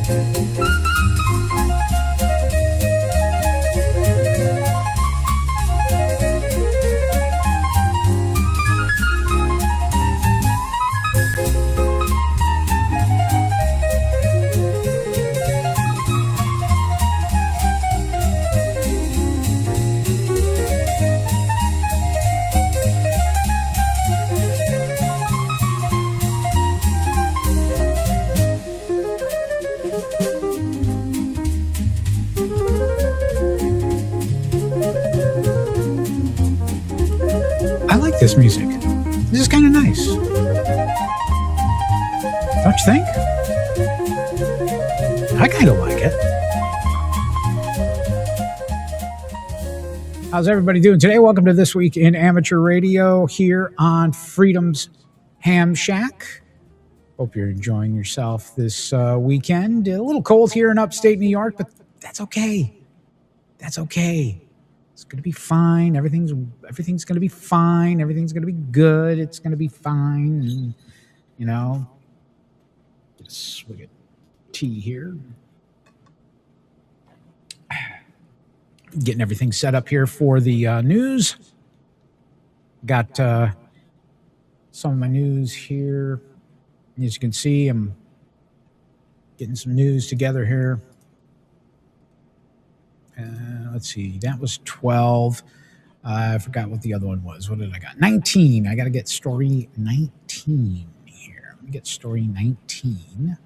I like this music. This is kind of nice. Don't you think? I kind of like it. How's everybody doing today? Welcome to This Week in Amateur Radio here on Freedom's Ham Shack. Hope you're enjoying yourself this weekend. A little cold here in upstate New York, but that's okay. That's okay. It's going to be fine. Everything's going to be fine. Everything's going to be good. It's going to be fine. And, you know, get a swig of tea here. Getting everything set up here for the news. Got some of my news here. As you can see, I'm getting some news together here. Let's see. That was 12. I forgot what the other one was. What did I got? 19. I got to get story 19 here. Let me get story 19.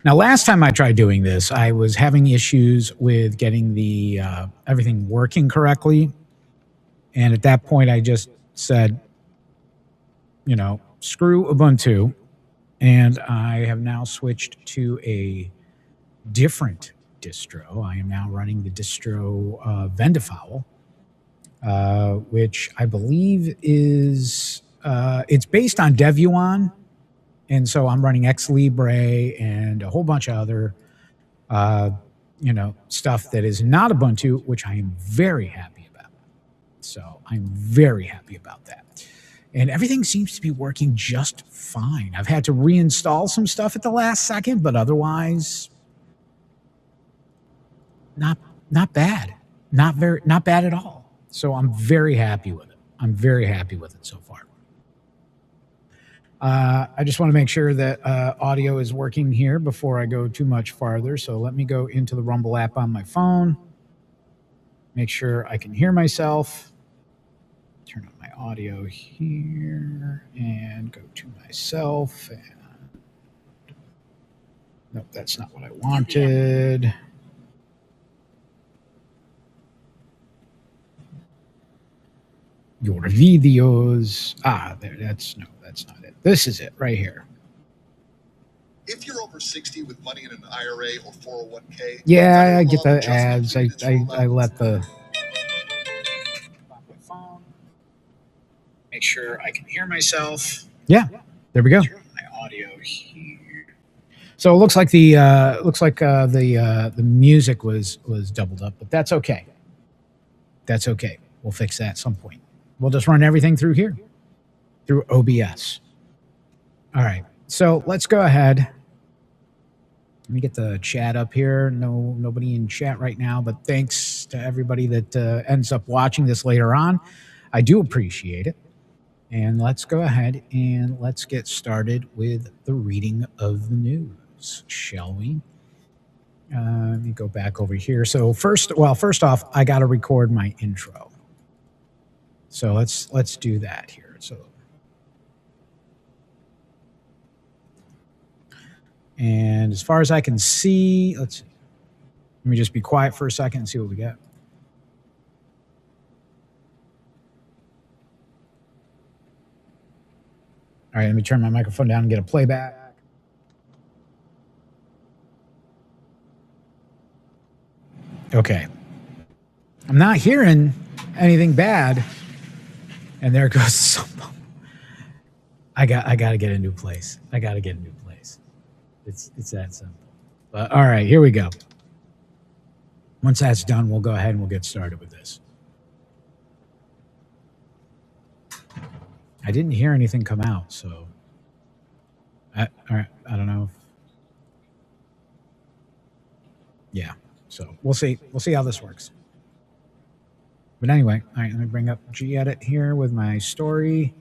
Now, last time I tried doing this, I was having issues with getting the everything working correctly. And at that point, I just said, you know, screw Ubuntu. And I have now switched to a different distro. I am now running the distro Vendafowl, which I believe is, it's based on Devuan. And so I'm running Ex Libre and a whole bunch of other, stuff that is not Ubuntu, which I am very happy about. So I'm very happy about that. And everything seems to be working just fine. I've had to reinstall some stuff at the last second, but otherwise, not bad. Not bad at all. So I'm very happy with it. I'm very happy with it so far. I just want to make sure that audio is working here before I go too much farther. So let me go into the Rumble app on my phone. Make sure I can hear myself. Turn on my audio here and go to myself. And nope, that's not what I wanted. Your videos. There. That's not it. This is it right here. If you're over 60 with money in an IRA or 401k. Yeah, I get the ads. I let the make sure I can hear myself. Yeah, there we go. Turn on my audio here. So it looks like the music was doubled up, but that's okay. That's okay. We'll fix that at some point. We'll just run everything through here, through OBS. All right. So let's go ahead. Let me get the chat up here. Nobody in chat right now, but thanks to everybody that ends up watching this later on. I do appreciate it. And let's go ahead and let's get started with the reading of the news, shall we? Let me go back over here. So first off, I got to record my intro. So let's do that here. So, and as far as I can see, let me just be quiet for a second and see what we got. All right, let me turn my microphone down and get a playback. Okay. I'm not hearing anything bad. And there goes some. I got to get a new place. It's that simple. But all right, here we go. Once that's done, we'll go ahead and we'll get started with this. I didn't hear anything come out, so I don't know if Yeah. So we'll see. We'll see how this works. But anyway, all right, let me bring up Gedit here with my story.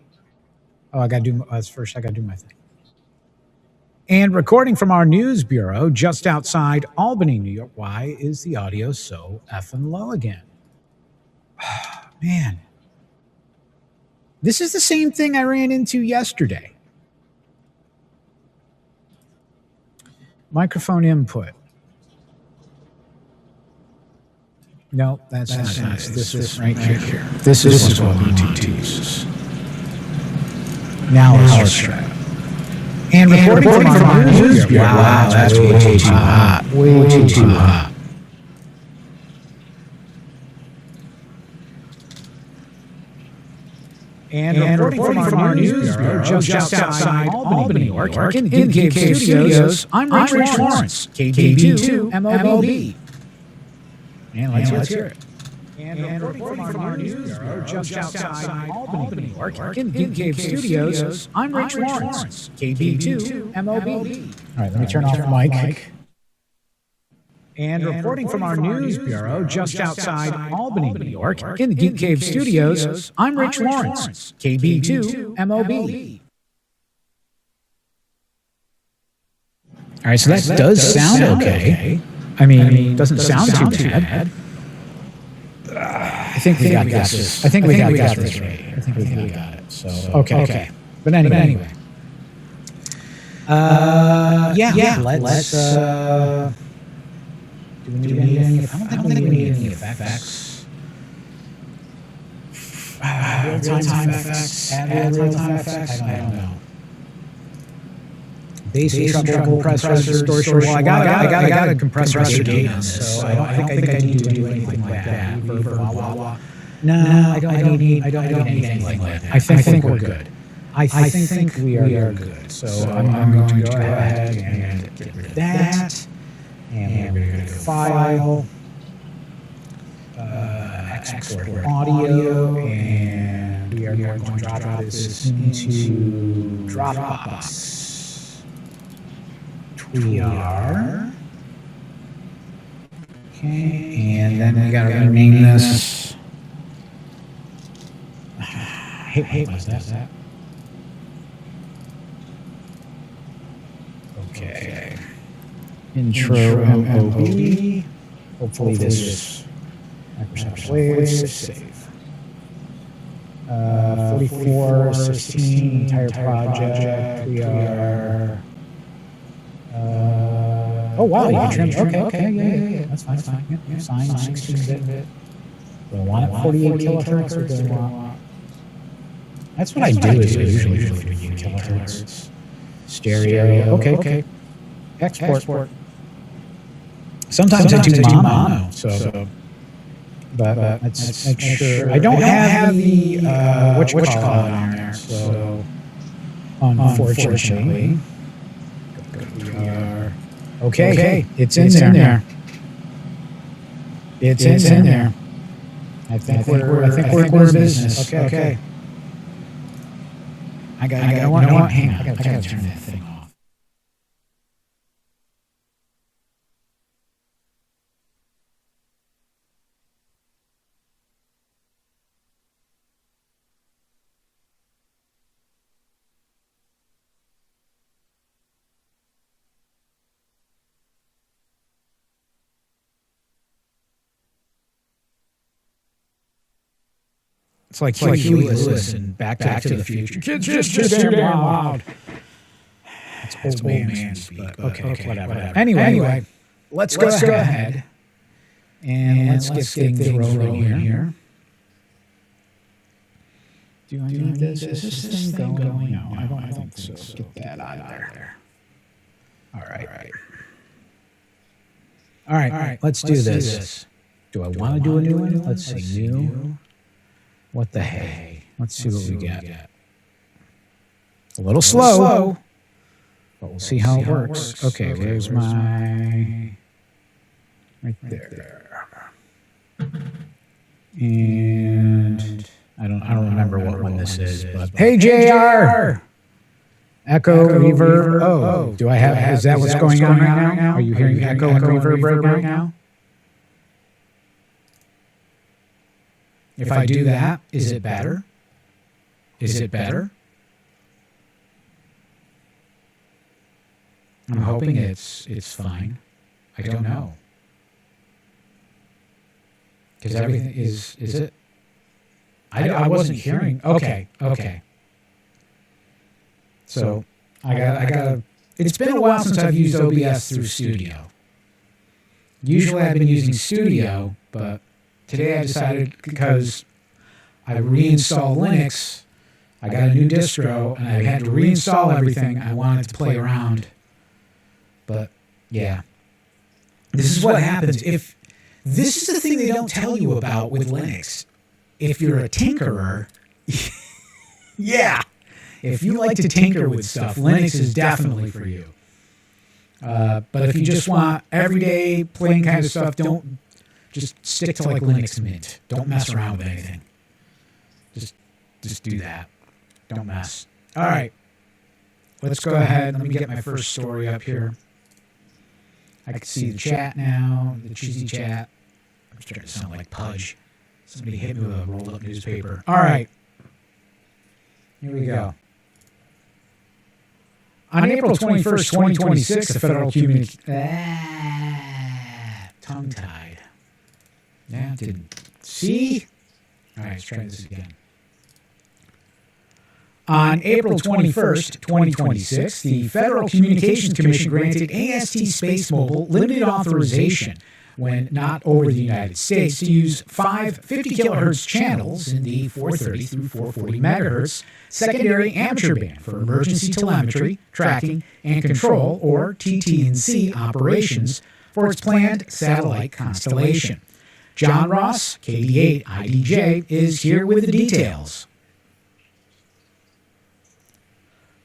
Oh, I got to do first. I got to do my thing. And recording from our news bureau just outside Albany, New York. Why is the audio so effing low again? Man. This is the same thing I ran into yesterday. Microphone input. No, that's not nice. This right here. This is what we need to use. Now it's strap. And recording from our news bureau. Wow, that's way too hot. Way too hot. And reporting from our news bureau just outside Albany, New York, in Cave Studios, I'm Rich Lawrence, KB2 MOB. And let's hear it. And reporting from our news bureau just outside Albany, New York, in Cave Studios, I'm Rich Lawrence, KB2 MOB. All right, let me turn off the mic. And reporting from our news bureau just outside Albany, New York, in the Geek Cave Studios, I'm Rich Lawrence, KB2 MOB. All right, so that does sound okay. I mean, it doesn't sound too bad. I think we got this. I think we got this right. I think we got it. So okay. But anyway. Yeah. Let's. Do we need any? I don't think we need any effects. Real-time effects. Add real-time effects. I don't know. Bass treble, compressor, distortion. Well, I got a compressor data, so I don't think I need to do anything like that. No, I don't need anything like that. I think we're good. I think we are good. So I'm going to go ahead and get rid of that. And we're going to go File, Export Audio, and we are going to drop this into Dropbox. We are. Okay, and then we got to rename this. Hey, what's that? Okay. Intro MOB. Hopefully this is Microsoft Waves. Save. 4416 entire project. We are. Oh wow! You can trim. Okay, yeah. That's fine. Yeah. Sign 16-bit. Do I want it 48 kilohertz or do I want? That's what I do. Is I usually do 48 kilohertz. Stereo. Okay. Export. Sometimes I do mono. So, but let's make sure. I don't have the what you call it on there. So, unfortunately. We are okay. It's in there. It's in there. I think we're in business. Okay. I got. Hang on. I gotta turn that thing off. It's like Huey Lewis and Back to the Future. Kids just too damn loud. It's old man speak, but okay, whatever. Anyway, let's go ahead and let's get things rolling here. Do I need this? Is this thing going? No, I don't think so. Get that out of there. All right. Let's do this. Do I want to do a new one? Let's see. New. What the hey? Let's see what we get. A little slow, but we'll see how it works. Okay, where's my... Right there. And I don't remember what one this is, but... Hey, JR! Echo, reverb. Oh, do I have? Is that what's going on right now? Are you hearing echo and reverb right now? If I do that, is it better? Is it better? I'm hoping it's fine. I don't know. Because everything is it? I wasn't hearing. Okay. So I got. It's been a while since I've used OBS through Studio. Usually I've been using Studio, but today I decided because I reinstalled Linux, I got a new distro, and I had to reinstall everything. I wanted to play around. But yeah, this is what happens if this is the thing they don't tell you about with Linux. If you're a tinkerer, yeah, if you like to tinker with stuff, Linux is definitely for you. But if you just want everyday plain kind of stuff, don't just stick to like Linux Mint. Don't mess around with anything. Just do that. Don't mess. All right, let's go ahead. Let me get my first story up here. I can see the chat now, the cheesy chat. I'm starting to sound like Pudge. Somebody hit me with a rolled-up newspaper. All right. Here we go. On April 21st, 2026, the Federal tongue-tied. Yeah, didn't. See? All right, let's try this again. On April 21st, 2026, the Federal Communications Commission granted AST SpaceMobile limited authorization when not over the United States to use 5 50 kilohertz channels in the 430 through 440 megahertz secondary amateur band for emergency telemetry, tracking, and control, or TT&C operations for its planned satellite constellation. John Ross, KD8 IDJ, is here with the details.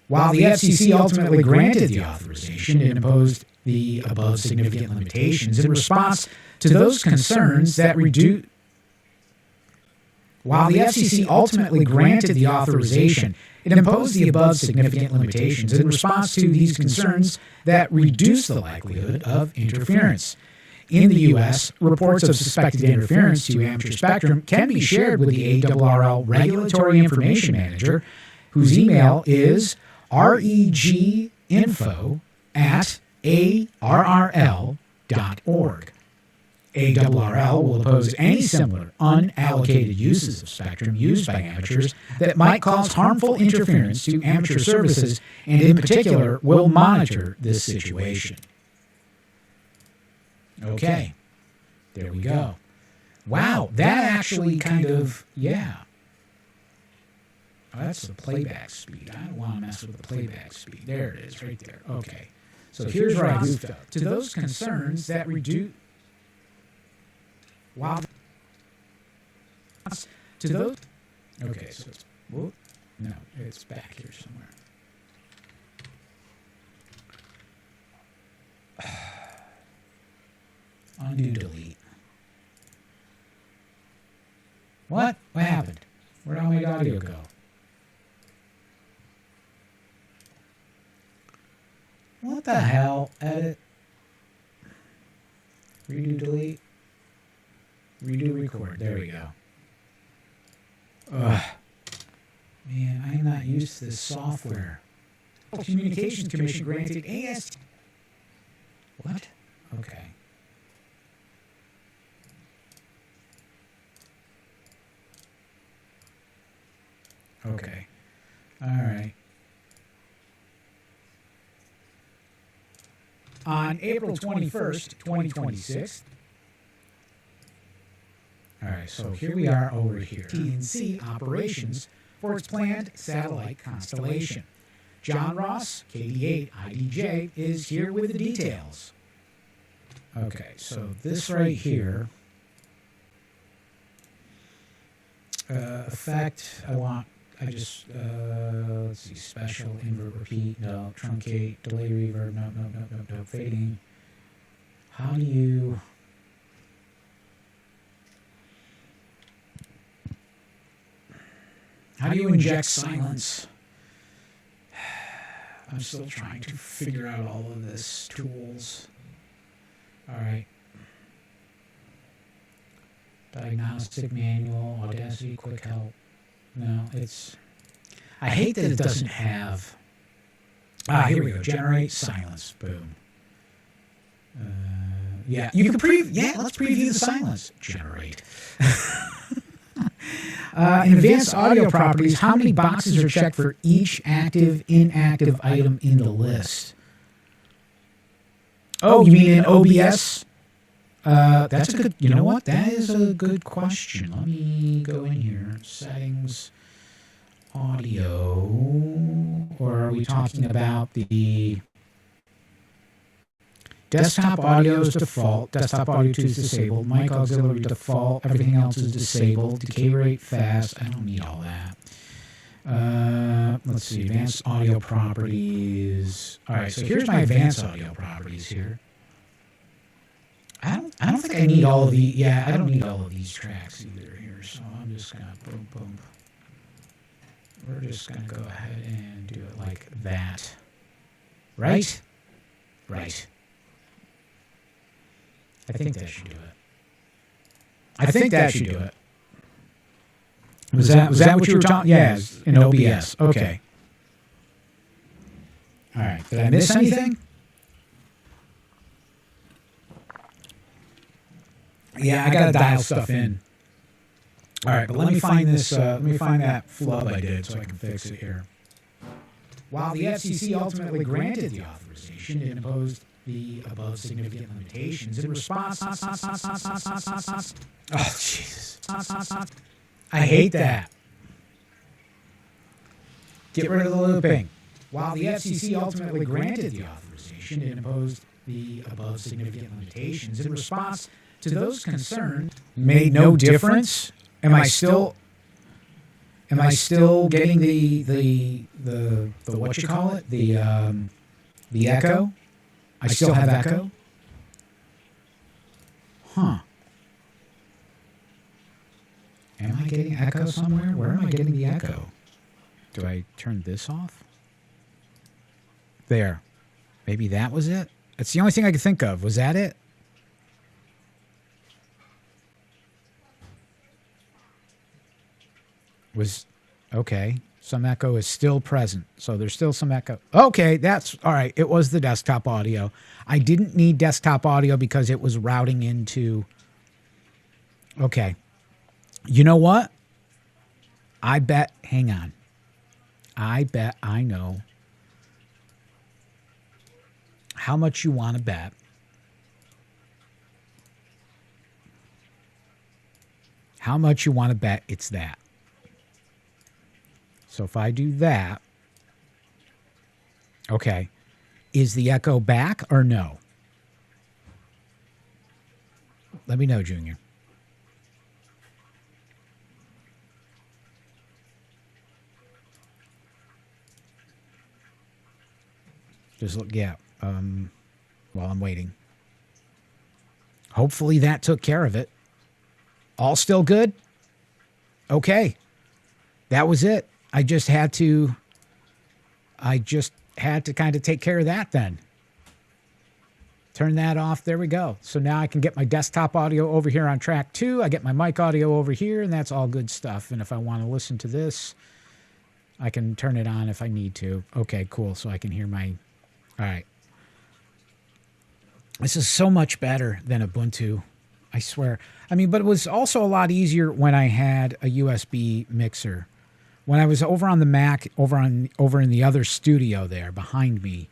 While the FCC ultimately granted the authorization, it imposed the above significant limitations in response to those concerns that reduce. While the FCC ultimately granted the authorization, it imposed the above significant limitations in response to these concerns that reduce the likelihood of interference. In the U.S., reports of suspected interference to amateur spectrum can be shared with the ARRL Regulatory Information Manager, whose email is reginfo@arrl.org. ARRL will oppose any similar unallocated uses of spectrum used by amateurs that might cause harmful interference to amateur services, and in particular will monitor this situation. Okay, there we go. Wow, that actually kind of, yeah. Oh, that's the playback speed. I don't want to mess with the playback speed. There it is, right there. Okay. So here's where I goofed up. To those concerns that reduce... Wow. To those... Okay, so it's... Whoop. No, it's back here somewhere. Undo, delete. What? What happened? Where'd all my audio go? What the hell? Edit. Redo, delete. Redo, record. There we go. Ugh. Man, I'm not used to this software. Communications Commission granted AST. What? Okay. Okay. All right. On April 21st, 2026. All right, so here we are over here. TT&C operations for its planned satellite constellation. John Ross, KD8 IDJ, is here with the details. Okay, so this right here. Effect, let's see, special, invert, repeat, no, truncate, delay, reverb, no, fading. How do you... How do you inject silence? I'm still trying to figure out all of this tools. All right. Diagnostic manual, Audacity, quick help. No, it's... I hate that it doesn't have... here we go. Generate silence. Boom. Yeah, you can preview... Yeah, let's preview the silence. Generate. In advanced audio properties, how many boxes are checked for each active, inactive item in the list? Oh, you mean in OBS? That's a good... You know what? That is a good question. Let me go in here. Settings... Audio, or are we talking about the desktop audio is default, desktop audio 2 is disabled, mic auxiliary default, everything else is disabled, decay rate fast, I don't need all that. Let's see, advanced audio properties. All right, so here's my advanced audio properties here. I don't think I need all of the, yeah, I don't need all of these tracks either here, so I'm just gonna boom, boom. We're just going to go ahead and do it like that. Right? Right. I think that should do it. I think that should do it. Was that what you were talking? Yeah, in OBS. Okay. All right. Did I miss anything? Yeah, I got to dial stuff in. All right, but let me find this. Let me find that flub I did so I can fix it here. While the FCC ultimately granted the authorization, it imposed the above significant limitations in response. Oh, Jesus! I hate that. Get rid of the looping. While the FCC ultimately granted the authorization, it imposed the above significant limitations in response to those concerned. Made no difference. Am I still getting the what you call it? The echo? I still have echo? Huh. Am I getting echo somewhere? Where am I getting the echo? Do I turn this off? There. Maybe that was it? It's the only thing I could think of. Was that it? Was okay. Some echo is still present, so there's still some echo. Okay, that's all right. It was the desktop audio. I didn't need desktop audio because it was routing into. Okay, you know what? I bet. Hang on. I bet I know how much you want to bet. How much you want to bet it's that. So if I do that, okay, is the echo back or no? Let me know, Junior. Just look, yeah, while I'm waiting. Hopefully that took care of it. All still good? Okay. That was it. I just had to kind of take care of that then. Turn that off. There we go. So now I can get my desktop audio over here on track 2. I get my mic audio over here, and that's all good stuff. And if I want to listen to this, I can turn it on if I need to. Okay, cool. So I can hear my... All right. This is so much better than Ubuntu. I swear. I mean, but it was also a lot easier when I had a USB mixer. When I was over on the Mac, over in the other studio there behind me,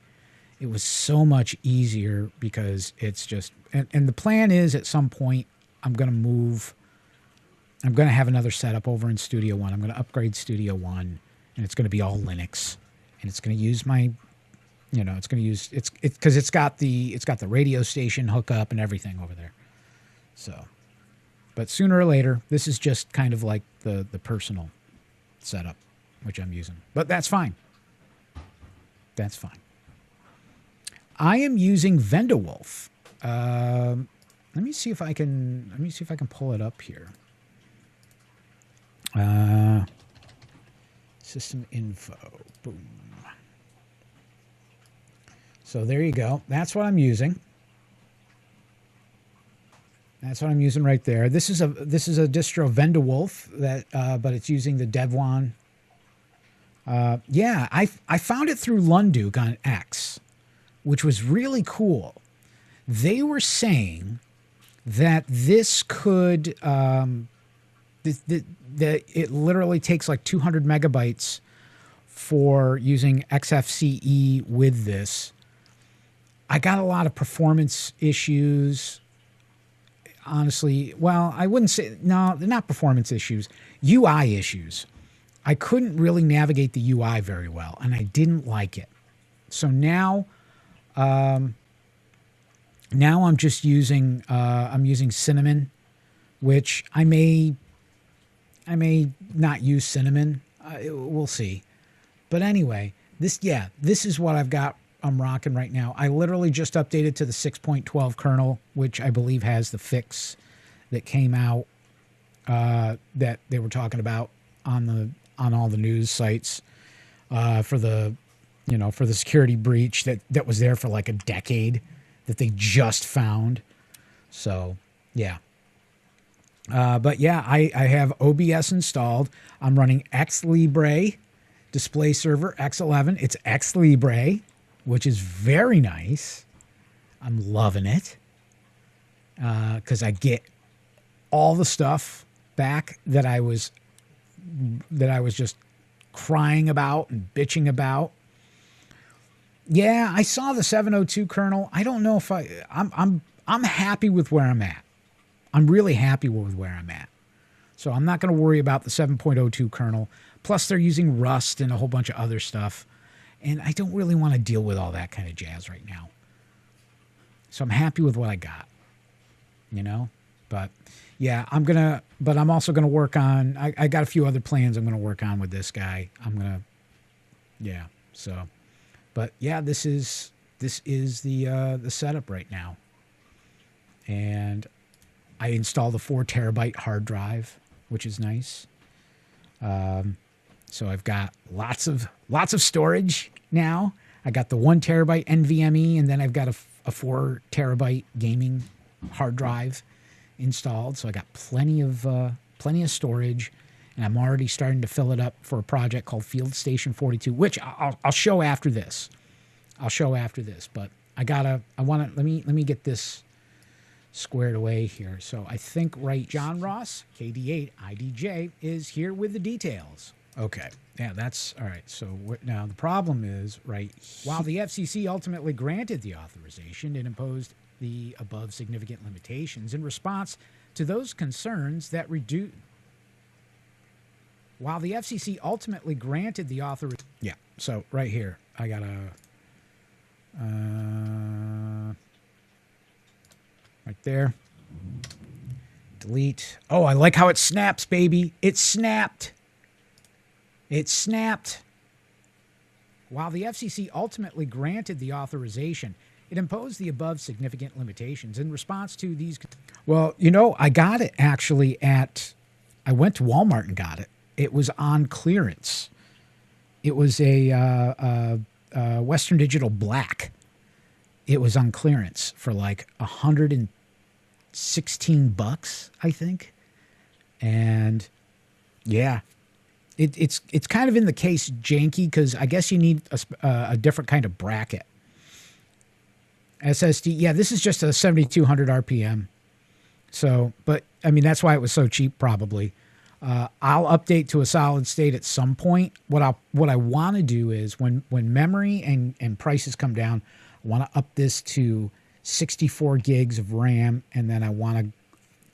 it was so much easier because it's just... And the plan is at some point I'm going to move... I'm going to have another setup over in Studio One. I'm going to upgrade Studio One, and it's going to be all Linux. And it's going to use my... You know, it's going to use... It's because it's got the radio station hookup and everything over there. So... But sooner or later, this is just kind of like the personal setup, which I'm using. But that's fine. That's fine. I am using VendaWolf. Let me see if I can pull it up here. System info. Boom. So there you go. That's what I'm using. That's what I'm using right there. This is a distro Vendewolf that, but it's using the Devon. Yeah, I found it through Lunduke on X, which was really cool. They were saying that this could that it literally takes like 200 megabytes for using XFCE with this. I got a lot of performance issues. Honestly, well, I wouldn't say, no, they're not performance issues, UI issues. I couldn't really navigate the UI very well, and I didn't like it. So now I'm just using I'm using Cinnamon, which I may not use Cinnamon. We'll see. But anyway, this is what I've got. I'm rocking right now. I literally just updated to the 6.12 kernel, which I believe has the fix that came out that they were talking about on all the news sites for the security breach that was there for like a decade that they just found. So yeah. But yeah, I have OBS installed. I'm running X Libre display server X11. It's X Libre, which is very nice. I'm loving it because I get all the stuff back that I was just crying about and bitching about. Yeah, I saw the 702 kernel. I don't know if I'm happy with where I'm at. I'm really happy with where I'm at. So I'm not going to worry about the 7.02 kernel. Plus they're using Rust and a whole bunch of other stuff. And I don't really want to deal with all that kind of jazz right now. So I'm happy with what I got, But yeah, I'm also going to work on, I got a few other plans I'm going to work on with this guy. But yeah, this is the setup right now. And I installed a 4 terabyte hard drive, which is nice. So I've got lots of storage now. I got the 1 terabyte NVMe, and then I've got a 4 terabyte gaming hard drive installed. So I got plenty of storage, and I'm already starting to fill it up for a project called Field Station 42, which I'll show after this. But let me get this squared away here. So I think John Ross, KD8 IDJ, is here with the details. Okay. Yeah, that's all right. So now the problem is, while the FCC ultimately granted the authorization, it imposed the above significant limitations in response to those concerns that reduce. While the FCC ultimately granted the authorization. Yeah. So right here, I got right there. Delete. Oh, I like how it snaps, baby. It snapped. While the FCC ultimately granted the authorization, it imposed the above significant limitations in response to these. Well, I got it actually I went to Walmart and got it. It was on clearance. It was a Western Digital Black. It was on clearance for like $116, I think. And yeah, it's kind of in the case janky because I guess you need a different kind of bracket. SSD, yeah, this is just a 7,200 RPM. So, but I mean, that's why it was so cheap probably. I'll update to a solid state at some point. What I want to do is when memory and prices come down, I want to up this to 64 gigs of RAM, and then I want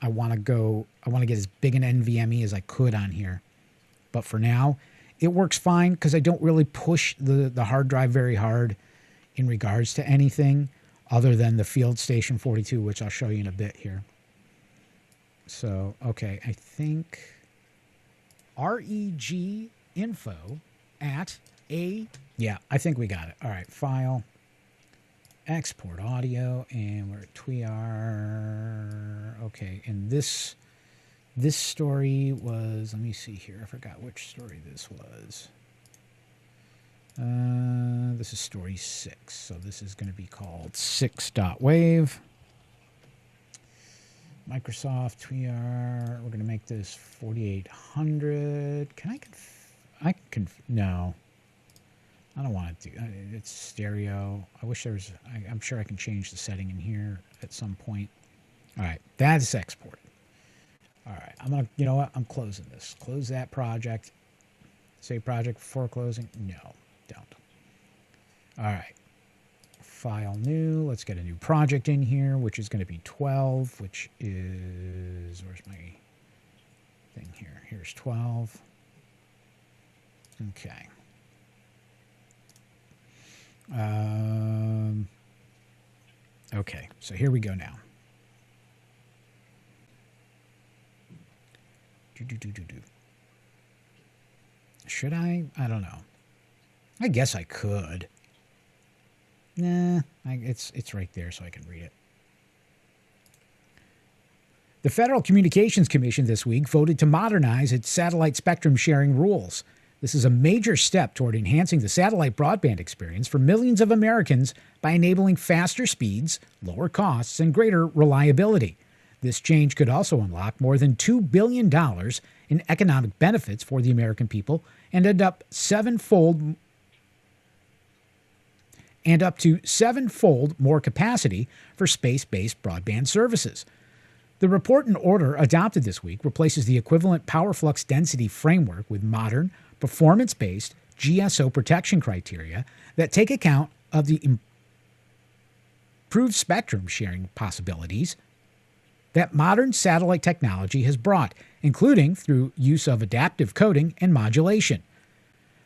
to get as big an NVMe as I could on here. But for now, it works fine because I don't really push the hard drive very hard in regards to anything other than the Field Station 42, which I'll show you in a bit here. So, okay, I think REG info at a, yeah, I think we got it. All right, file, export audio, and we're at TWR. Okay, and this story was, let me see here. I forgot which story this was. This is story 6. So this is going to be called 6.wave. Microsoft, we're going to make this 4800. No. I don't want to do it's stereo. I wish there was, I'm sure I can change the setting in here at some point. All right, that's export. All right, I'm going to, you know what? I'm closing this. Close that project. Save project before closing. No, don't. All right. File new. Let's get a new project in here, which is going to be 12, which is, where's my thing here? Here's 12. Okay. Okay, so here we go now. Should I? I don't know. I guess I could. Nah, it's right there so I can read it. The Federal Communications Commission this week voted to modernize its satellite spectrum sharing rules. This is a major step toward enhancing the satellite broadband experience for millions of Americans by enabling faster speeds, lower costs, and greater reliability. This change could also unlock more than $2 billion in economic benefits for the American people and up to sevenfold more capacity for space-based broadband services. The report and order adopted this week replaces the equivalent power flux density framework with modern, performance-based GSO protection criteria that take account of the improved spectrum sharing possibilities that modern satellite technology has brought, including through use of adaptive coding and modulation.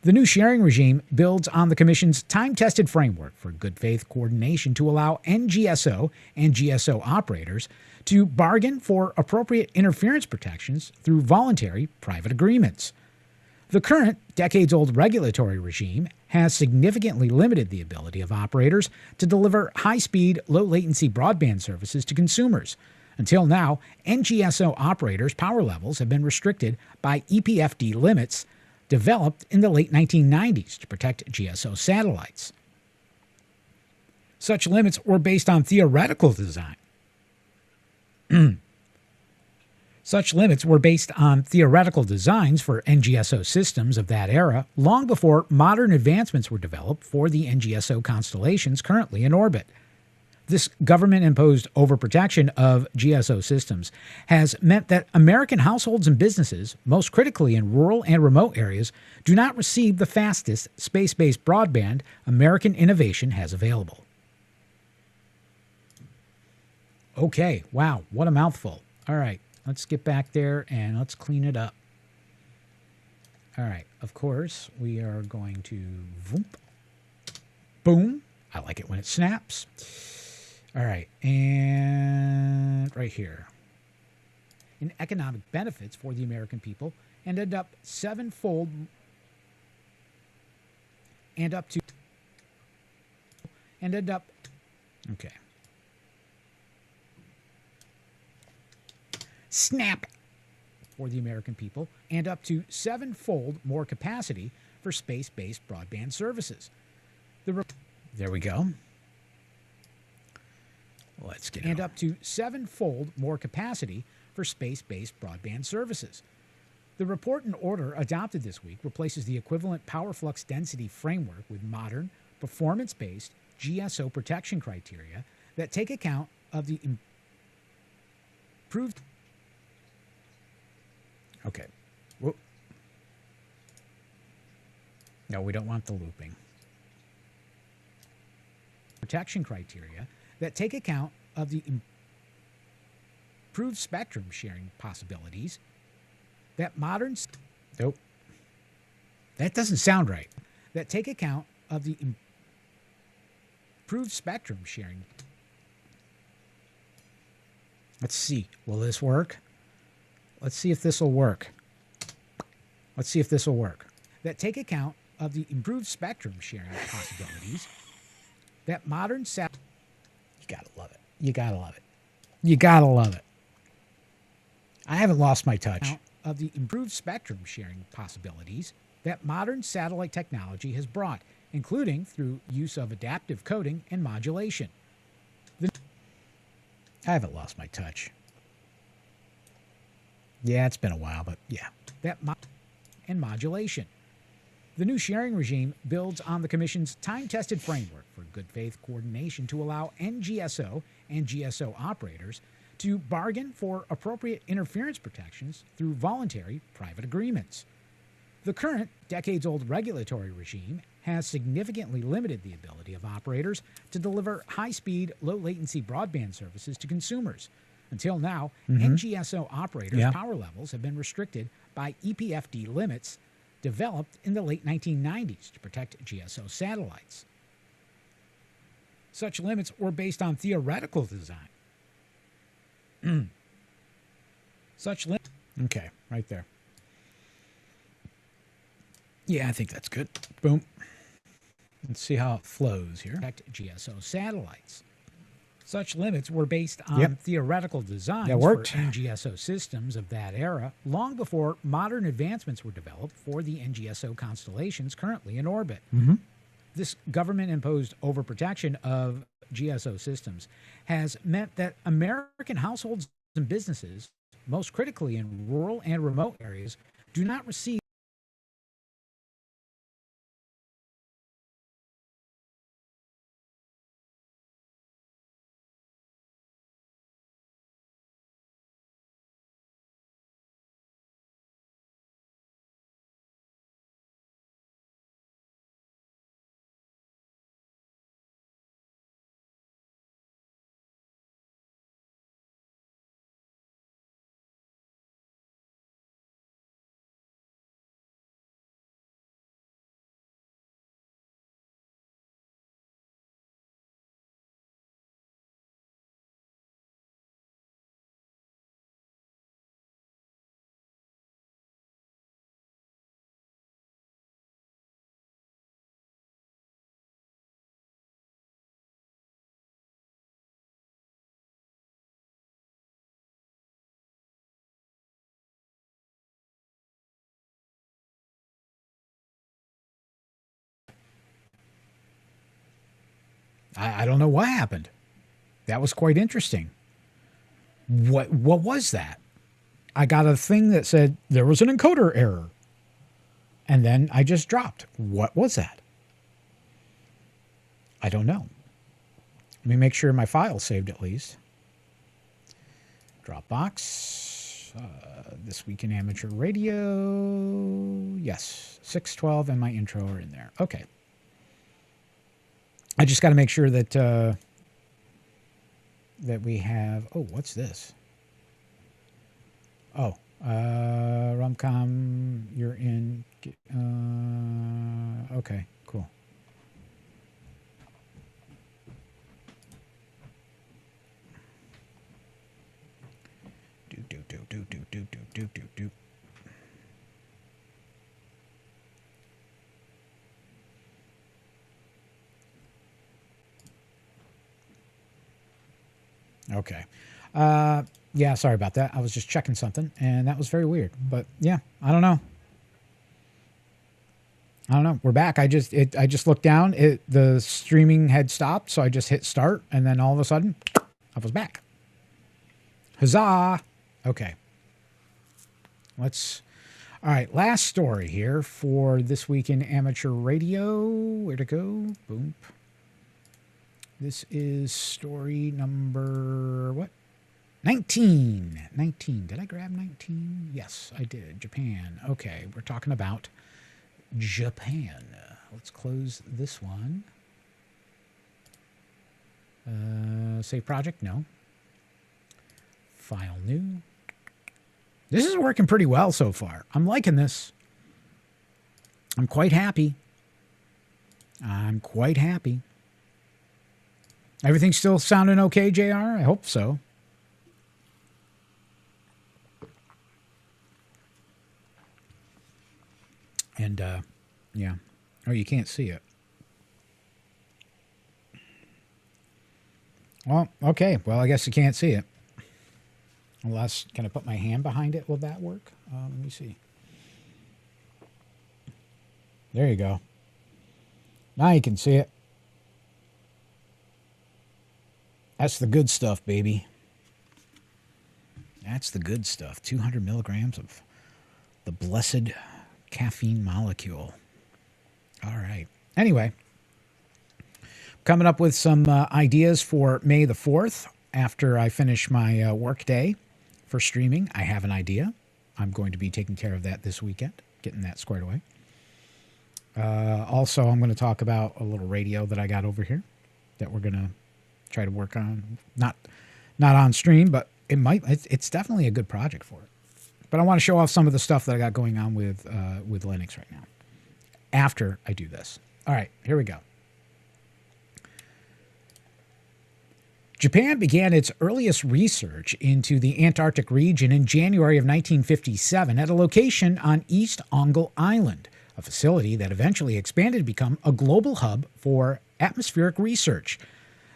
The new sharing regime builds on the Commission's time-tested framework for good faith coordination to allow NGSO and GSO operators to bargain for appropriate interference protections through voluntary private agreements. The current decades-old regulatory regime has significantly limited the ability of operators to deliver high-speed, low-latency broadband services to consumers. Until now, NGSO operators' power levels have been restricted by EPFD limits developed in the late 1990s to protect GSO satellites. Such limits were based on theoretical design. Such limits were based on theoretical designs for NGSO systems of that era long before modern advancements were developed for the NGSO constellations currently in orbit. This government-imposed overprotection of GSO systems has meant that American households and businesses, most critically in rural and remote areas, do not receive the fastest space-based broadband American innovation has available. Okay, wow, what a mouthful. All right, let's get back there and let's clean it up. All right, of course, we are going to boom. I like it when it snaps. All right, and right here. In economic benefits for the American people and up okay. Snap for the American people and up to sevenfold more capacity for space-based broadband services. There we go. Let's get and up to sevenfold more capacity for space-based broadband services. The report and order adopted this week replaces the equivalent power flux density framework with modern, performance-based GSO protection criteria that take account of the improved. Okay. Whoop. No, we don't want the looping. Protection criteria that take account of the improved spectrum sharing possibilities that modern... Nope. That doesn't sound right. That take account of the improved spectrum sharing. Let's see. Will this work? Let's see if this will work. Let's see if this will work. That take account of the improved spectrum sharing possibilities that modern sat. You gotta love it. You gotta love it. You gotta love it. I haven't lost my touch. Of the improved spectrum sharing possibilities that modern satellite technology has brought, including through use of adaptive coding and modulation. I haven't lost my touch. Yeah, it's been a while, but yeah, and modulation. The new sharing regime builds on the Commission's time-tested framework for good faith coordination to allow NGSO and GSO operators to bargain for appropriate interference protections through voluntary private agreements. The current decades-old regulatory regime has significantly limited the ability of operators to deliver high-speed, low-latency broadband services to consumers. Until now, NGSO operators' power levels have been restricted by EPFD limits developed in the late 1990s to protect GSO satellites. Such limits were based on theoretical design. Okay, right there. Yeah, I think that's good. Boom. Let's see how it flows here. Protect GSO satellites. Such limits were based on theoretical designs for NGSO systems of that era, long before modern advancements were developed for the NGSO constellations currently in orbit. This government-imposed overprotection of GSO systems has meant that American households and businesses, most critically in rural and remote areas, do not receive I don't know what happened. That was quite interesting. What was that? I got a thing that said there was an encoder error. And then I just dropped. What was that? I don't know. Let me make sure my file's saved at least. Dropbox. This Week in Amateur Radio. Yes. 612 and my intro are in there. Okay. I just got to make sure that that we have. Oh, what's this? Oh, Romcom, you're in. Okay, cool. Do. Okay. Yeah, sorry about that. I was just checking something, and that was very weird. But yeah, I don't know. We're back. I just looked down. The streaming had stopped, so I just hit start, and then all of a sudden, I was back. Huzzah! Okay. All right, last story here for This Week in Amateur Radio. Where to go? Boom. This is story number, what? 19. 19. Did I grab 19? Yes, I did. Japan. Okay, we're talking about Japan. Let's close this one. Save project? No. File new. This is working pretty well so far. I'm liking this. I'm quite happy. Everything's still sounding okay, JR? I hope so. And, yeah. Oh, you can't see it. Well, okay. Well, I guess you can't see it. Unless, can I put my hand behind it? Will that work? Let me see. There you go. Now you can see it. That's the good stuff, baby. That's the good stuff. 200 milligrams of the blessed caffeine molecule. All right. Anyway, coming up with some ideas for May the 4th after I finish my work day for streaming. I have an idea. I'm going to be taking care of that this weekend, getting that squared away. Also, I'm going to talk about a little radio that I got over here that we're going to try to work on. Not on stream, but it's definitely a good project for it. But I want to show off some of the stuff that I got going on with Linux right now after I do this. All right, here we go. Japan began its earliest research into the Antarctic region in January of 1957 at a location on East Ongle Island, a facility that eventually expanded to become a global hub for atmospheric research.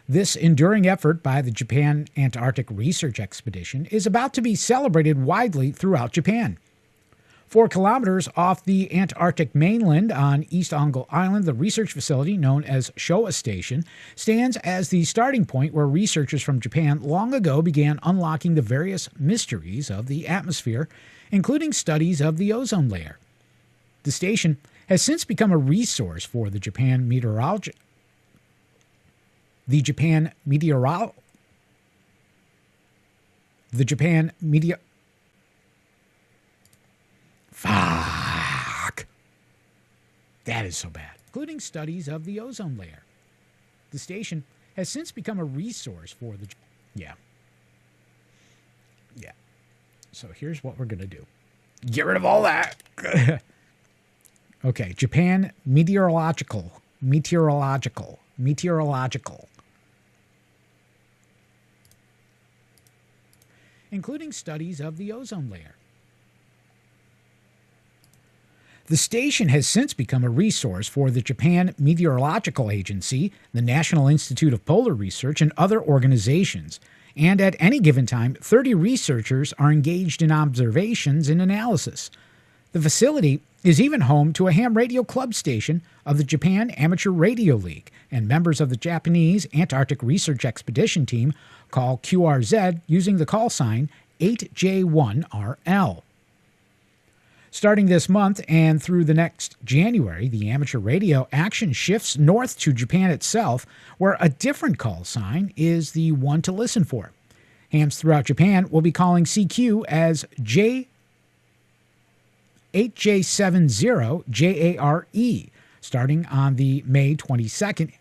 This enduring effort by the Japan Antarctic Research Expedition is about to be celebrated widely throughout Japan. 4 kilometers off the Antarctic mainland on East Ongle Island, the research facility known as Showa Station stands as the starting point where researchers from Japan long ago began unlocking the various mysteries of the atmosphere, including studies of the ozone layer. The station has since become a resource for the Japan Meteorological Fuck. That is so bad. Including studies of the ozone layer. The station has since become a resource for the... Yeah. So here's what we're going to do. Get rid of all that. Okay, Japan Meteorological. Including studies of the ozone layer. The station has since become a resource for the Japan Meteorological Agency, the National Institute of Polar Research, and other organizations. And at any given time, 30 researchers are engaged in observations and analysis. The facility is even home to a ham radio club station of the Japan Amateur Radio League, and members of the Japanese Antarctic Research Expedition Team call QRZ using the call sign 8J1RL. Starting this month and through the next January, the amateur radio action shifts north to Japan itself, where a different call sign is the one to listen for. Hams throughout Japan will be calling CQ as 8J70JARE, starting on May 22nd.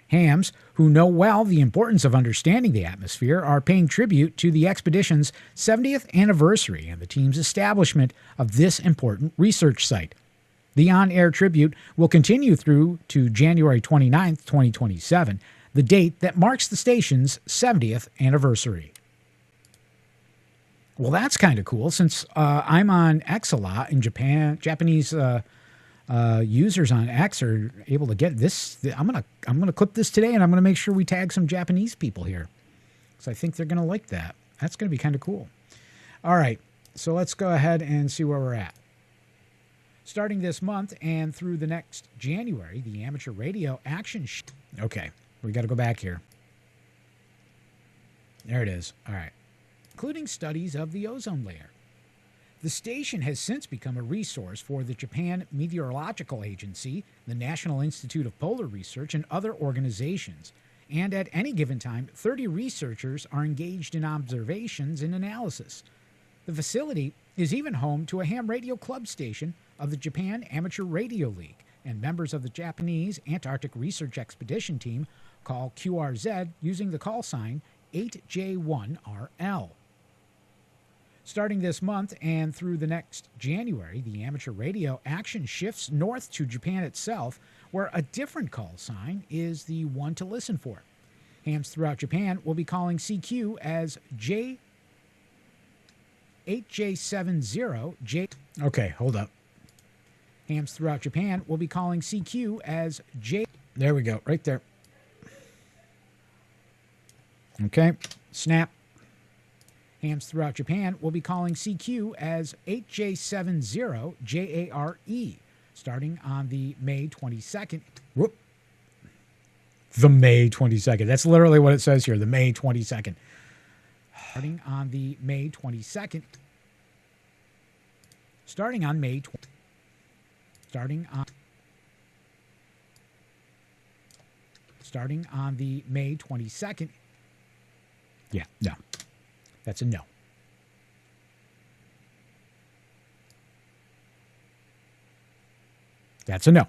Hams, who know well the importance of understanding the atmosphere, are paying tribute to the expedition's 70th anniversary and the team's establishment of this important research site. The on-air tribute will continue through to January 29th, 2027, the date that marks the station's 70th anniversary. Well, that's kind of cool, since I'm on X a lot in Japan. Japanese users on X are able to get this. I'm gonna clip this today, and I'm gonna make sure we tag some Japanese people here, because I think they're gonna like that. That's gonna be kind of cool. All right, so let's go ahead and see where we're at. Starting this month and through the next January, the amateur radio action. Okay, we got to go back here. There it is. All right, including studies of the ozone layer. The station has since become a resource for the Japan Meteorological Agency, the National Institute of Polar Research, and other organizations. And at any given time, 30 researchers are engaged in observations and analysis. The facility is even home to a ham radio club station of the Japan Amateur Radio League, and members of the Japanese Antarctic Research Expedition Team call QRZ using the call sign 8J1RL. Starting this month and through the next January, the amateur radio action shifts north to Japan itself, where a different call sign is the one to listen for. Hams throughout Japan will be calling CQ as 8J70J. Okay, hold up. Hams throughout Japan will be calling CQ as J. There we go, right there. Okay, snap. Hams throughout Japan will be calling CQ as HJ70JARE starting on the May 22nd. Whoop. The May 22nd. That's literally what it says here, the May 22nd. Starting on the May 22nd. Starting on May 20. Starting on the May 22nd. Yeah, no. That's a no. That's a no.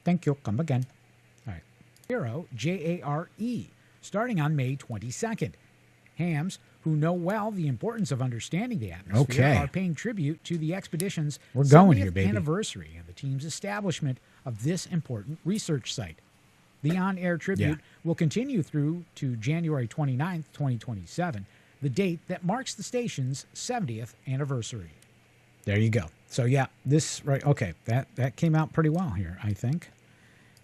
Thank you. Come again. All right. JARE, starting on May 22nd. Hams, who know well the importance of understanding the atmosphere, are paying tribute to the expedition's 70th anniversary and the team's establishment of this important research site. The on-air tribute will continue through to January 29th, 2027, the date that marks the station's 70th anniversary. There you go. So, yeah, this, right, okay, that came out pretty well here, I think.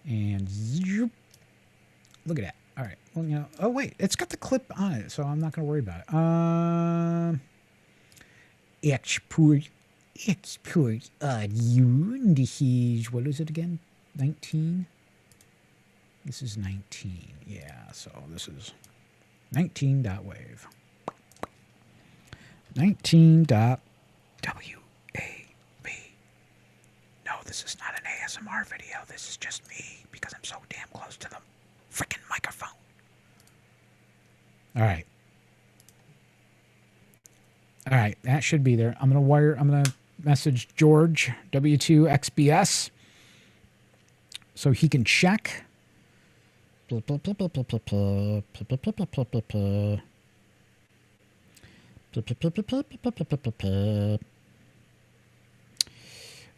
And zoop, look at that. All right. Well, you know, oh, wait, it's got the clip on it, so I'm not going to worry about it. Export audio. This is, what is it again? 19? This is 19. Yeah, so this is 19.wave. 19.wave. No, this is not an ASMR video. This is just me because I'm so damn close to the freaking microphone. All right. All right, that should be there. I'm going to message George, W2XBS, so he can check. Blah, blah, blah, blah, blah, blah, blah, blah, blah, blah, blah, blah, blah. Blah, blah, blah, blah, blah, blah, blah, blah, blah.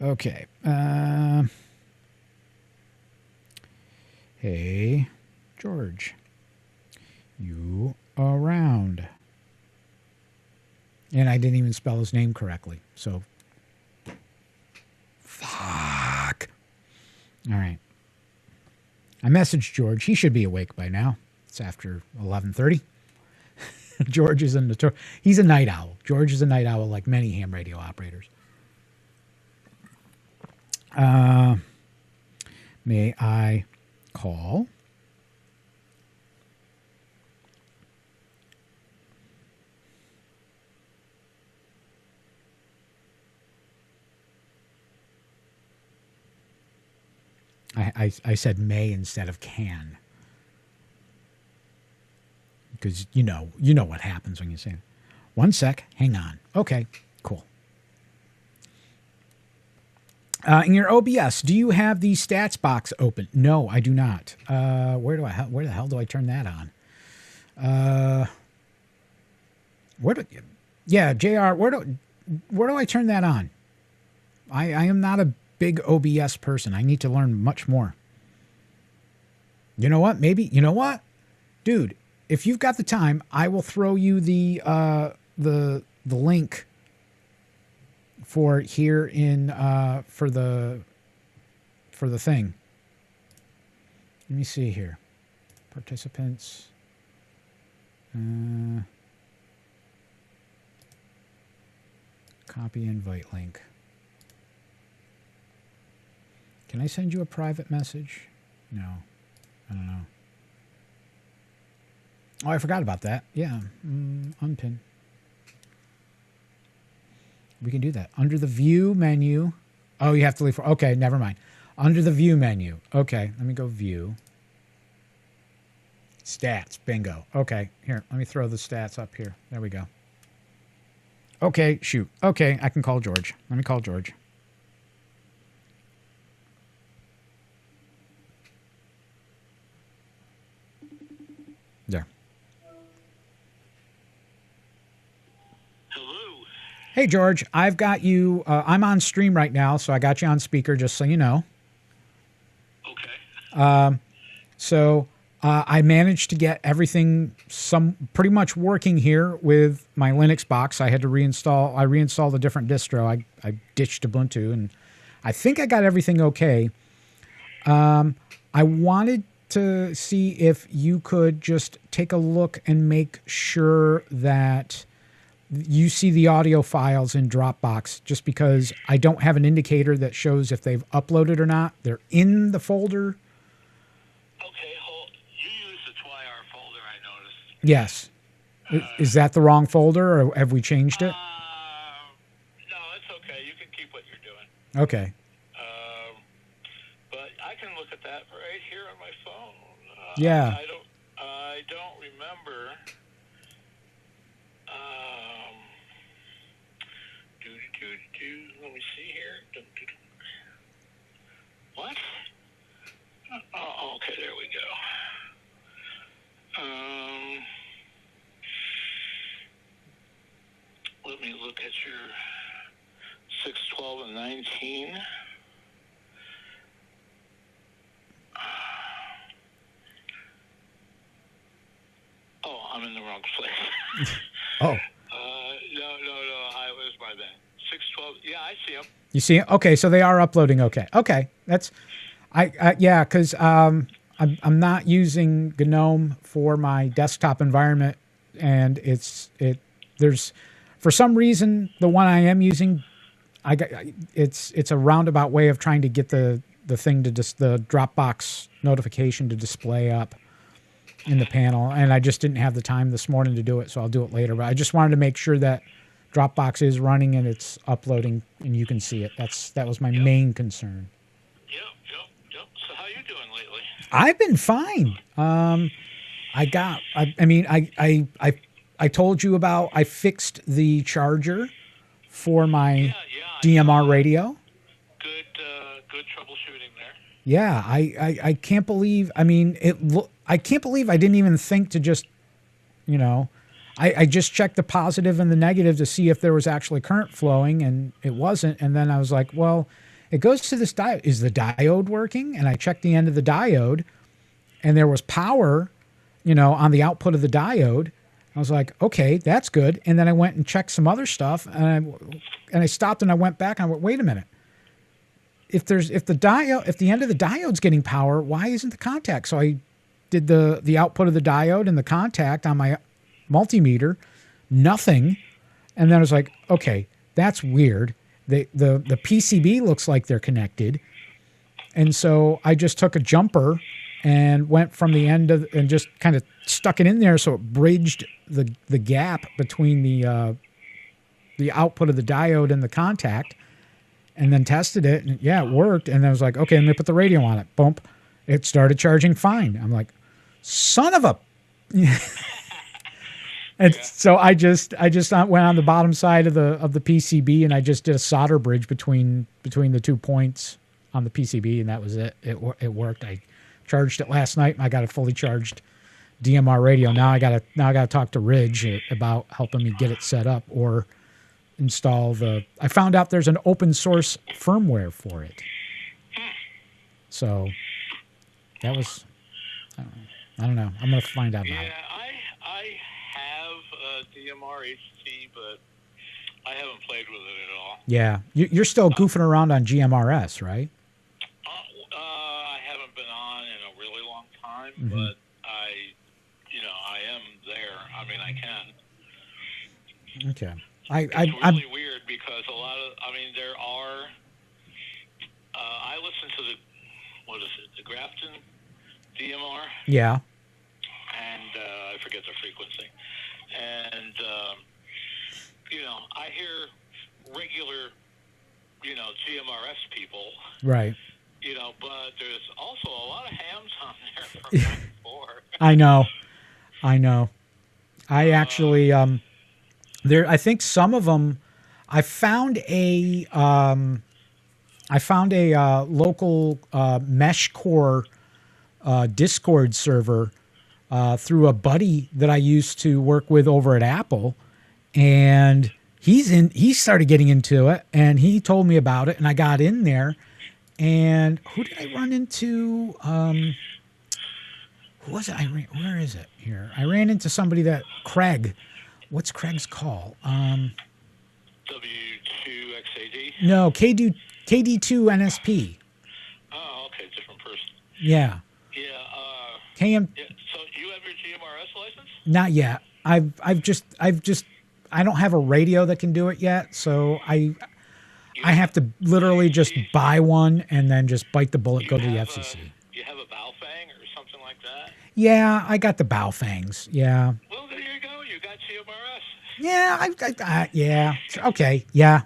Okay. Hey, George. You around? And I didn't even spell his name correctly. So, fuck. All right. I messaged George. He should be awake by now. It's after 11:30. George is he's a night owl. George is a night owl like many ham radio operators. May I call? I said may instead of can. Because you know what happens when you say it. One sec, hang on. Okay, cool. In your OBS, do you have the stats box open? No, I do not. Where the hell do I turn that on? JR, where do I turn that on? I am not a big OBS person. I need to learn much more. You know what? Dude, if you've got the time, I will throw you the link for here in for the thing. Let me see here. Participants. Copy invite link. Can I send you a private message? No. I don't know. Oh, I forgot about that. Yeah. Unpin. We can do that. Under the view menu. Oh, you have to leave for... Okay, never mind. Under the view menu. Okay, let me go view. Stats. Bingo. Okay, here. Let me throw the stats up here. There we go. Okay, shoot. Okay, I can call George. Let me call George. There. Hello. Hey, George. I've got you. I'm on stream right now, so I got you on speaker, just so you know. Okay. So I managed to get everything pretty much working here with my Linux box. I had to reinstall. I reinstalled a different distro. I ditched Ubuntu, and I think I got everything okay. I wanted to see if you could just take a look and make sure that you see the audio files in Dropbox, just because I don't have an indicator that shows if they've uploaded or not. They're in the folder. Okay, you use the TWIR folder, I noticed. Yes. Is that the wrong folder, or have we changed it? No, it's okay. You can keep what you're doing. Okay. But I can look at that right here on my phone. Yeah. I don't remember. Let me see here. What? Oh, okay, there we go. Let me look at your 6, 12, and 19. Oh, I'm in the wrong place. Oh. No. I was by then. 6, 12. Yeah, I see them. You see it? Okay, so they are uploading. Okay, that's, yeah, because I'm not using GNOME for my desktop environment, and there's, for some reason, the one I am using, it's a roundabout way of trying to get the thing to the Dropbox notification to display up in the panel, and I just didn't have the time this morning to do it, so I'll do it later. But I just wanted to make sure that Dropbox is running and it's uploading and you can see it. That was my main concern. Yep. So how you doing lately? I've been fine. I told you about, I fixed the charger for my DMR radio. Good troubleshooting there. Yeah, I can't believe, I can't believe I didn't even think to just, I just checked the positive and the negative to see if there was actually current flowing, and it wasn't. And then I was like, well, it goes to this diode. Is the diode working? And I checked the end of the diode, and there was power, on the output of the diode. I was like, okay, that's good. And then I went and checked some other stuff, and I stopped and I went back and I went, wait a minute. If the end of the diode's getting power, why isn't the contact? So I did the output of the diode and the contact on my multimeter, nothing. And then I was like, okay, that's weird. The PCB looks like they're connected. And so I just took a jumper and went from the end of, and just kind of stuck it in there so it bridged the gap between the output of the diode and the contact, and then tested it, and yeah, it worked. And then I was like, okay, let me put the radio on it. Bump. It started charging fine. I'm like, son of a... And so I just went on the bottom side of the PCB, and I just did a solder bridge between the 2 points on the PCB, and that was it. It worked. I charged it last night, and I got a fully charged DMR radio. Now I gotta talk to Ridge about helping me get it set up or install I found out there's an open source firmware for it. So that was, I don't know. I'm gonna find out about it. I have a DMR HT, but I haven't played with it at all. Yeah, you're still goofing around on GMRS, right? I haven't been on in a really long time, Mm-hmm. but I am there. I mean, I can. Okay. It's really weird because there are. I listen to the Grafton DMR. Yeah. And I forget the frequency. And I hear regular, GMRS people. Right. But there's also a lot of hams on there from before. I know. I actually I think some of them. I found a local MeshCore Discord server through a buddy that I used to work with over at Apple, and he started getting into it, and he told me about it, and I got in there. And who did I run into? Who was it? Where is it here? I ran into somebody Craig. What's Craig's call? W2XAD? No, KD2 NSP. Oh, okay, different person. Yeah. Yeah, KM, Yeah. So you have your GMRS license? not yet. I don't have a radio that can do it yet, so I have to literally just buy one and then just bite the bullet, go to the FCC. You have a Baofeng or something like that? Yeah, I got the Baofangs. Yeah. Well, there you go. You got GMRS. Yeah, yeah. Okay. Yeah.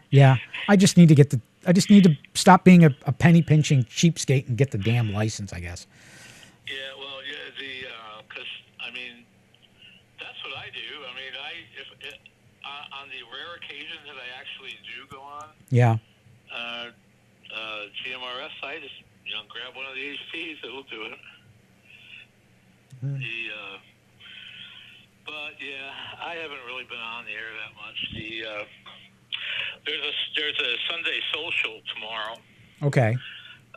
I just need to stop being a penny pinching cheapskate and get the damn license, I guess. Yeah, well, because I mean, that's what I do. I mean, on the rare occasions that I actually do go on Yeah. GMRS, I just grab one of the HTs that will do it. But yeah, I haven't really been on the air that much. There's a Sunday social tomorrow. Okay.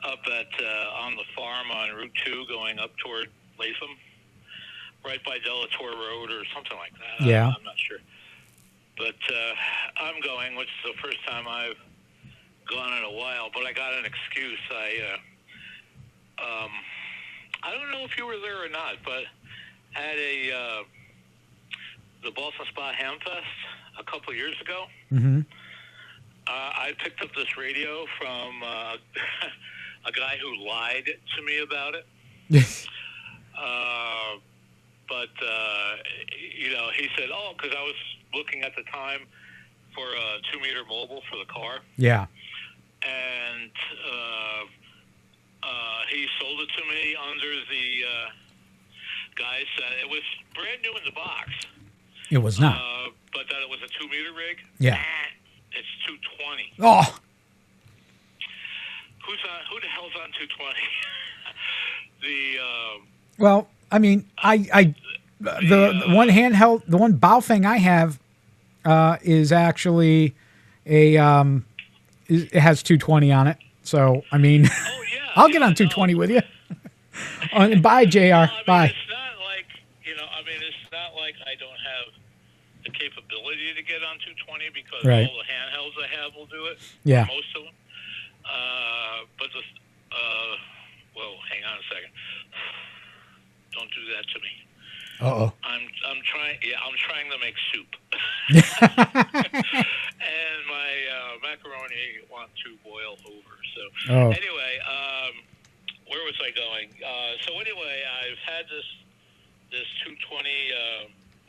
Up at on the farm on Route 2 going up toward Latham, right by Delator Road or something like that. Yeah. I'm not sure. But I'm going, which is the first time I've gone in a while, but I got an excuse. I don't know if you were there or not, but at the Boston Spa Ham Fest a couple of years ago, Mm-hmm. I picked up this radio from a guy who lied to me about it. But he said, because I was looking at the time for a 2-meter mobile for the car. Yeah. And he sold it to me under the guise that it was brand new in the box. It was not. But that it was a 2-meter rig. Yeah. It's 220. Oh. Who the hell's on 220? Well, I mean, the one handheld, the one Baofeng I have is actually it has 220 on it. So, I mean, Oh yeah. I'll get on 220 with you. Bye, JR. Bye. It's not like it's not like I don't have the capability to get on 220 because Right. all the handhelds I have will do it. Yeah. Most of them. But well, hang on a second. Don't do that to me. Uh-oh. I'm trying to make soup. And my macaroni want to boil over. So anyway, where was I going? So anyway, I've had this 220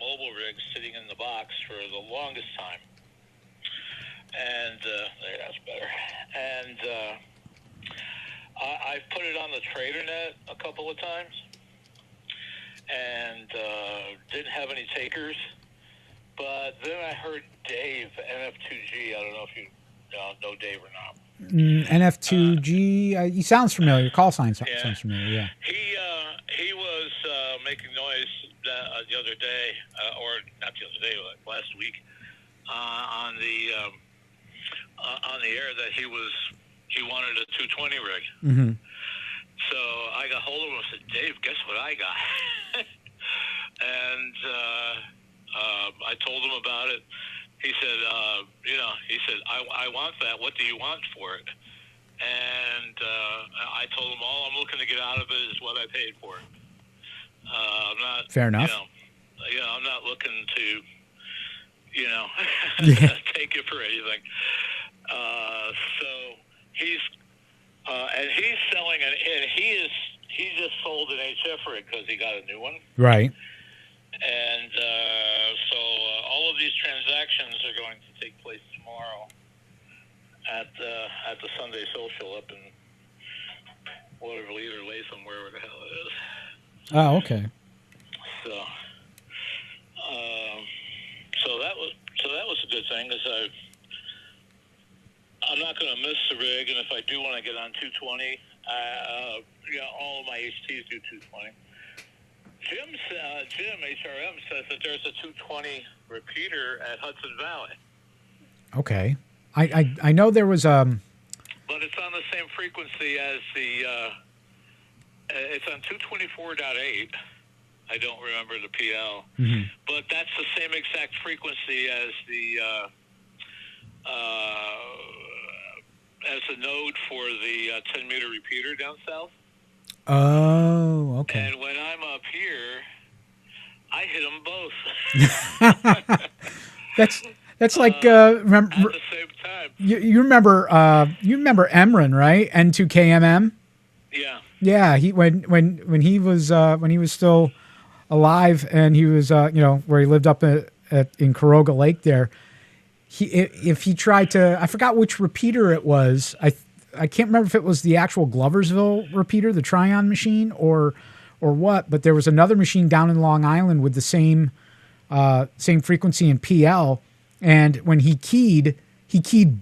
mobile rig sitting in the box for the longest time. And there, that's better. And I've put it on the TraderNet a couple of times, and didn't have any takers. But then I heard Dave, NF2G. I don't know if you know Dave or not. NF2G. He sounds familiar. Call sign sounds familiar. Yeah. He was making noise the other day, or not the other day, like last week, on the air that he wanted a 220 rig. Mm-hmm. So I got hold of him and said, Dave, guess what I got? And I told him about it. He said, I want that. What do you want for it? And I told him all I'm looking to get out of it is what I paid for it. I'm not. Fair enough. I'm not looking to, take it for anything. So he's selling it, and he just sold an HF rig because he got a new one. Right. And so all of these transactions are going to take place tomorrow at the Sunday Social up in whatever, either Latham, wherever the hell it is. Oh, okay. So that was a good thing, because I'm not going to miss the rig, and if I do want to get on 220, all of my HTs do 220. Jim HRM says that there's a 220 repeater at Hudson Valley. Okay. I know there was But it's on the same frequency as the. It's on 224.8. I don't remember the PL, mm-hmm. but that's the same exact frequency as the node for the 10-meter repeater down south. Oh, okay. And when I'm up here, I hit them both That's like at remember the same time. you remember Emran, right? N2KMM. Yeah. Yeah, he when he was still alive, and he was where he lived up in Caroga Lake there. If he tried to, I forgot which repeater it was. I can't remember if it was the actual Gloversville repeater, the Tryon machine, or what. But there was another machine down in Long Island with the same frequency in PL, and when he keyed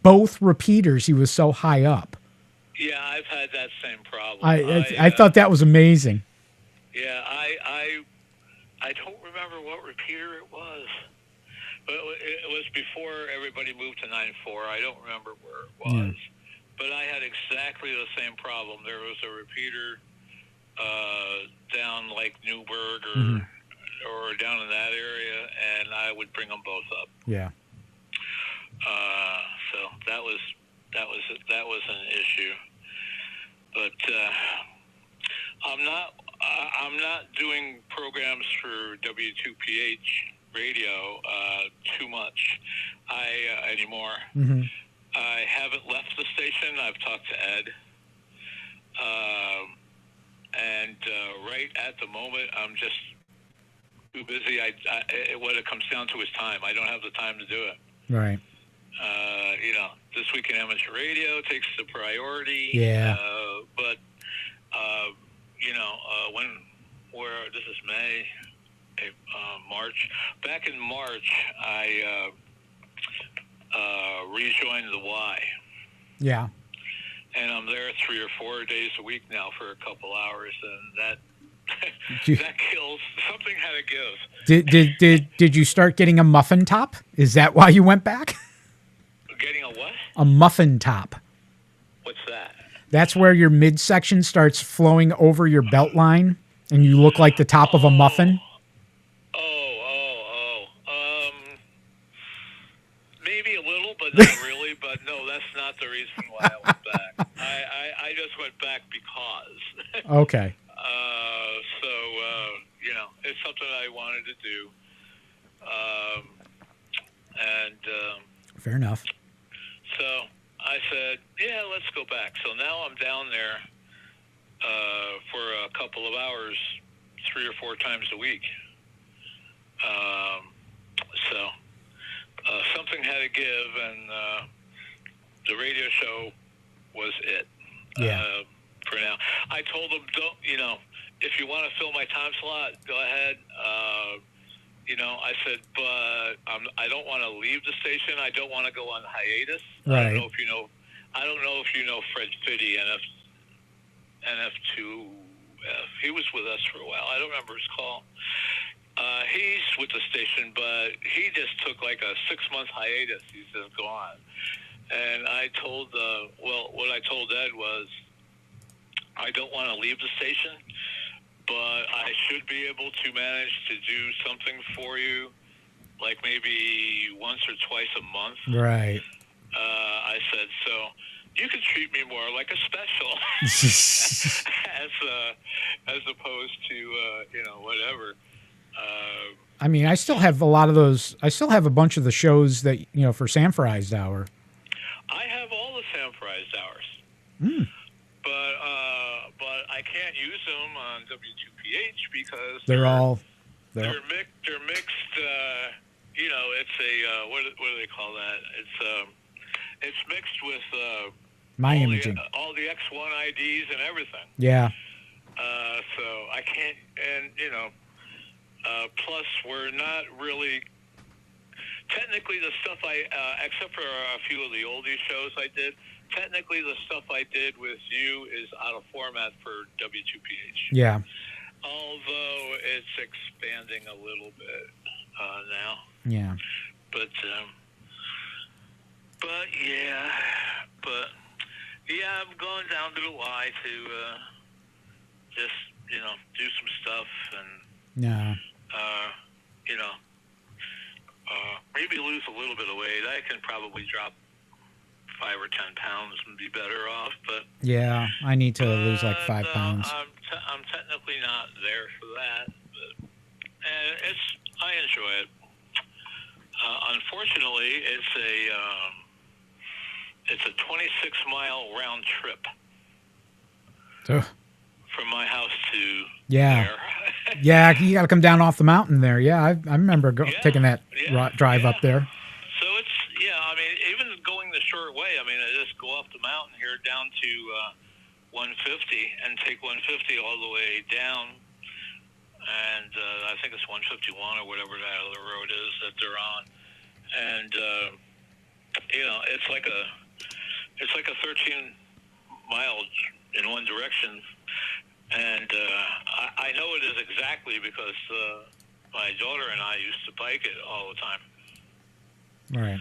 both repeaters. He was so high up. Yeah, I've had that same problem. I thought that was amazing. Yeah, I don't remember what repeater it was, but it was before everybody moved to 9.4. I don't remember where it was, but I had exactly the same problem. There was a repeater down like Newburgh or down in that area, and I would bring them both up. Yeah. So that was an issue, but I'm not doing programs for W2PH radio too much anymore. Mm-hmm. I haven't left the station. I've talked to Ed, and right at the moment I'm just too busy. What it comes down to is time. I don't have the time to do it. Right. This Week in Amateur Radio takes the priority. Yeah. But this is May, March. Back in March, I rejoined the Y. Yeah. And I'm there 3 or 4 days a week now for a couple hours, and that that kills. Something had to give. Did you start getting a muffin top? Is that why you went back? Getting a what? A muffin top. What's that? That's where your midsection starts flowing over your belt line, and you look like the top of a muffin. Maybe a little, but not really. But no, that's not the reason why I went back. I just went back because. Okay. It's something I wanted to do. Fair enough. So I said, yeah, let's go back. So now I'm down there for a couple of hours, 3 or 4 times a week. Something had to give, and the radio show was it. Yeah. For now, I told them, if you want to fill my time slot, go ahead. I said, but I don't want to leave the station. I don't want to go on hiatus. Right. I don't know if you know Fred Fitty, NF2F. He was with us for a while. I don't remember his call. He's with the station, but he just took like a 6-month hiatus. He's just gone. And I told, what I told Ed was, I don't want to leave the station, but I should be able to manage to do something for you, like maybe once or twice a month. Right. I said, so you can treat me more like a special, as opposed to whatever. I mean, I still have a lot of those. I still have a bunch of the shows that for Sanfrized Hour. I have all the Sanfrized hours, but I can't use them on W2PH because they're mixed. It's a what do they call that? It's mixed with my imaging, all the X1 IDs and everything. Yeah. So I can't, and plus we're not really. Technically, the stuff except for a few of the oldie shows I did, technically the stuff I did with you is out of format for W2PH. Yeah. Although it's expanding a little bit now. Yeah. But I'm going down to the Y to just do some stuff and Yeah. Maybe lose a little bit of weight. I can probably drop 5 or 10 pounds and be better off. But yeah, I need to lose like 5 pounds. enjoy it. Unfortunately, it's a 26-mile round trip Ugh. from my house to Yeah. there. Yeah, you got to come down off the mountain there. Yeah, I remember taking that drive up there. So it's, I mean, even going the short way, I mean, I just go up the mountain here down to 150 and take 150 all the way down. And I think it's 151 or whatever that other road is that they're on. And, it's like a 13 miles in one direction. And I know it is exactly because my daughter and I used to bike it all the time. Right.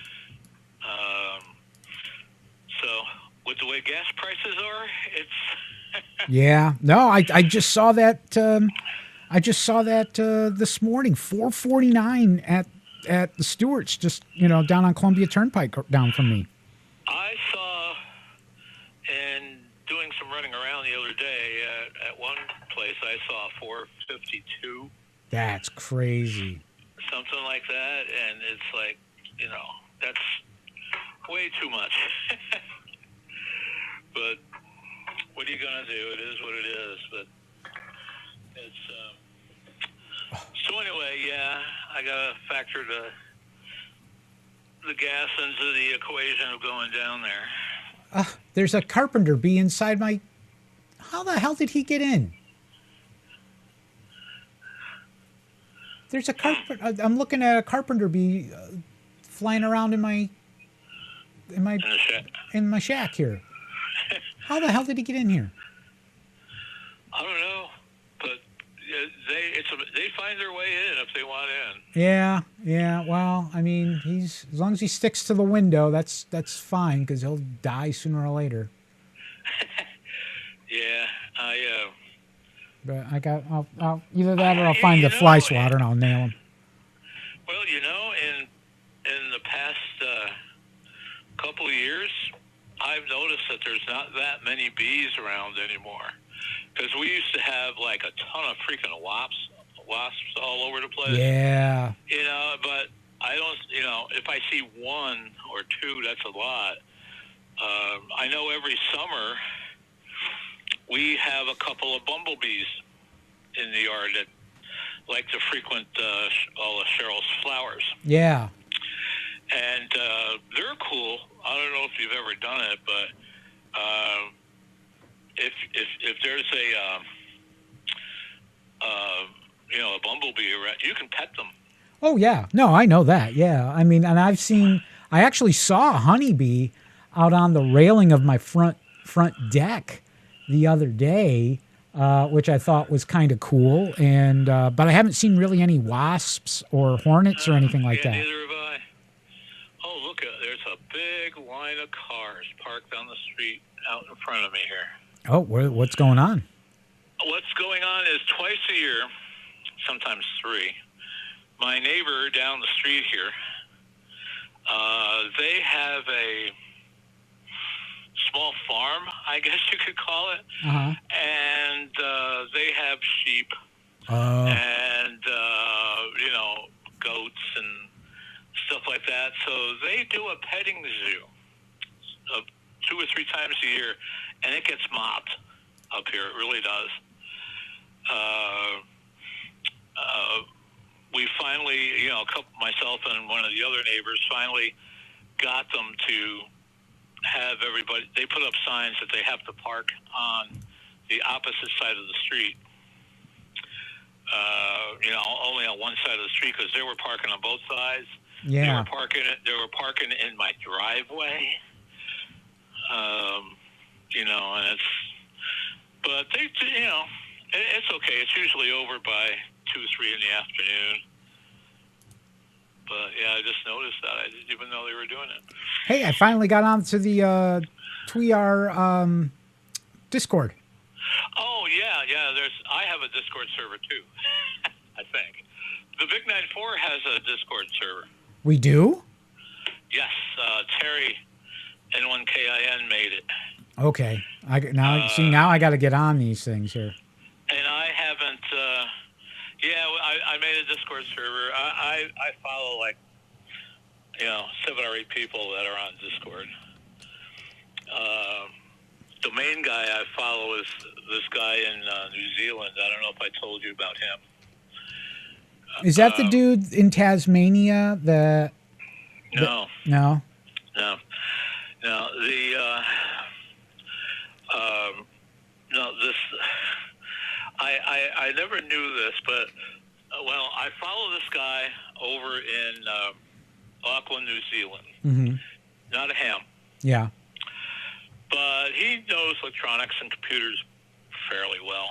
So with the way gas prices are, it's Yeah. No, I just saw that. This morning, $4.49 at the Stewart's, just down on Columbia Turnpike, down from me. I saw, in doing some running around the other day at one place, I saw $4.52. That's crazy. Something like that, and it's like, that's way too much. But what are you gonna do? It is what it is. But it's so anyway. Yeah, I gotta factor the gas into the equation of going down there. There's a carpenter bee inside my. How the hell did he get in? There's a carpenter. I'm looking at a carpenter bee flying around in my shack here. How the hell did he get in here? I don't know, but they find their way in if they want in. Yeah. Well, I mean, as long as he sticks to the window, that's fine, because he'll die sooner or later. Yeah, But I'll either that or I'll find the fly swatter and I'll nail him. Well, in the past couple of years, I've noticed that there's not that many bees around anymore. Because we used to have like a ton of freaking wasps all over the place. Yeah. But I don't, if I see one or two, that's a lot. I know every summer we have a couple of bumblebees in the yard that like to frequent all of Cheryl's flowers. Yeah. And they're cool. I don't know if you've ever done it, but if there's a bumblebee around, you can pet them. Oh yeah, no, I know that. Yeah, I mean, and I actually saw a honeybee out on the railing of my front deck the other day, which I thought was kind of cool. And but I haven't seen really any wasps or hornets or anything like that. Neither have I. Oh, look, there's a big line of cars parked on the street out in front of me here. Oh, what's going on? What's going on is twice a year, sometimes three, my neighbor down the street here, they have a small farm, I guess you could call it. Uh-huh. And they have sheep and, goats and stuff like that. So they do a petting zoo 2 or 3 times a year, and it gets mobbed up here. It really does. We finally, myself and one of the other neighbors finally got them to have everybody, they put up signs that they have to park on the opposite side of the street. Only on one side of the street, because they were parking on both sides. Yeah. They were parking in my driveway. And but they, it's okay. It's usually over by 2 or 3 in the afternoon. But yeah, I just noticed that. I didn't even know they were doing it. Hey, I finally got onto the Tweer Discord. Oh yeah. I have a Discord server too. I think the Big 94 has a Discord server. We do? Yes, Terry N1KIN made it. Okay. Now I got to get on these things here. And I haven't. I I made a Discord server. I follow like 7 or 8 people that are on Discord. The main guy I follow is this guy in New Zealand. I don't know if I told you about him. Is that the dude in Tasmania? No, no. no. No, this. I never knew this, but I follow this guy over in Auckland, New Zealand. Mm-hmm. Not a ham. Yeah. But he knows electronics and computers fairly well.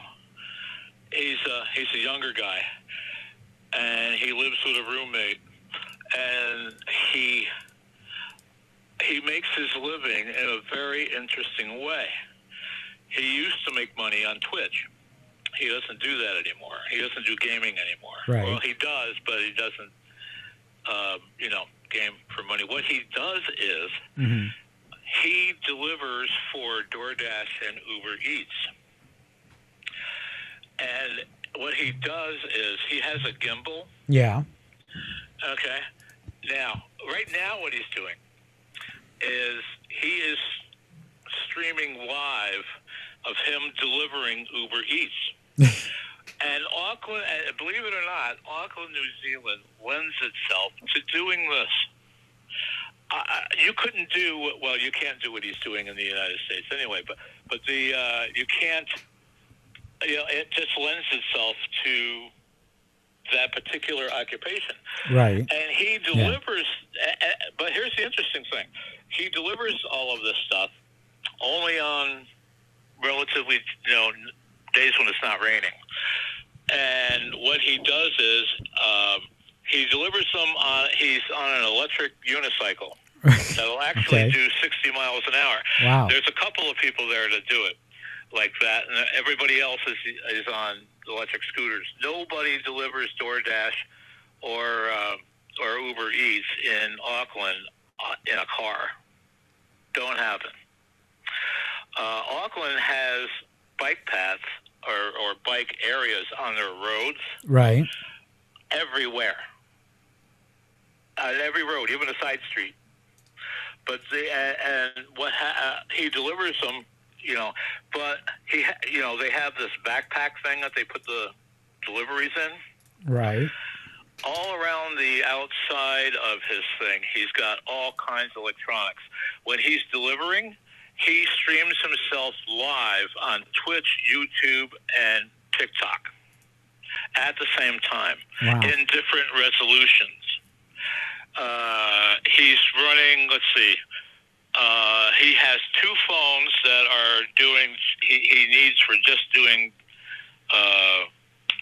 He's a younger guy, and he lives with a roommate, and he makes his living in a very interesting way. He used to make money on Twitch. He doesn't do that anymore. He doesn't do gaming anymore. Right. Well, he does, but he doesn't, game for money. What he does is mm-hmm. he delivers for DoorDash and Uber Eats. And what he does is he has a gimbal. Yeah. Okay. Now, right now what he's doing is he is streaming live of him delivering Uber Eats. And Auckland, believe it or not, Auckland, New Zealand lends itself to doing this. You couldn't do, well, you can't do what he's doing in the United States anyway, but you can't, it just lends itself to that particular occupation. Right. And he delivers, but here's the interesting thing. He delivers all of this stuff only on relatively, days when it's not raining. And what he does is he delivers them he's on an electric unicycle that'll actually do 60 miles an hour. Wow. There's a couple of people there to do it like that, and everybody else is on electric scooters. Nobody delivers DoorDash or Uber Eats in Auckland in a car. Don't happen. Auckland has bike paths or bike areas on their roads. Right. Everywhere. On every road, even a side street. But he delivers them, but they have this backpack thing that they put the deliveries in. Right. All around the outside of his thing, he's got all kinds of electronics. When he's delivering, he streams himself live on Twitch, YouTube, and TikTok at the same time in different resolutions. He's running, let's see, he has 2 phones that are doing, he needs for just doing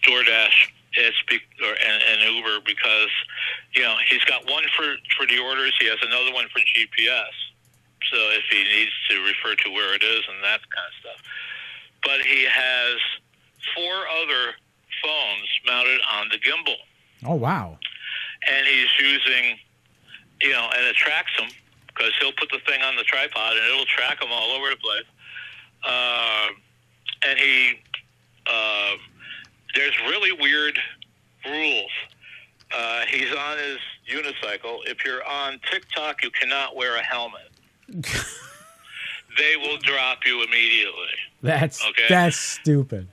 DoorDash and Uber because, he's got one for the orders, he has another one for GPS. So if he needs to refer to where it is and that kind of stuff. But he has 4 other phones mounted on the gimbal. Oh, wow. And he's using, and it tracks them because he'll put the thing on the tripod and it'll track them all over the place. And there's really weird rules. He's on his unicycle. If you're on TikTok, you cannot wear a helmet. They will drop you immediately. That's stupid.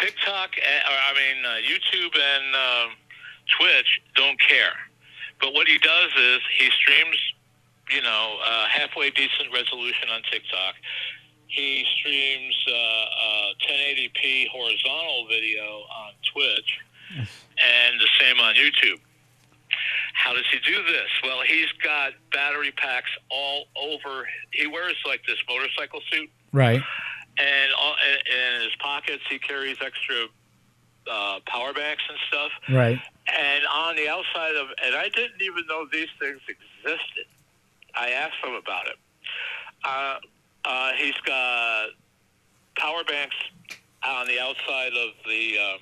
TikTok, YouTube and Twitch don't care. But what he does is he streams, halfway decent resolution on TikTok. He streams 1080p horizontal video on Twitch and the same on YouTube. How does he do this? Well, he's got battery packs all over. He wears like this motorcycle suit. Right. And in his pockets, he carries extra power banks and stuff. Right. And on the outside and I didn't even know these things existed. I asked him about it. He's got power banks on the outside of the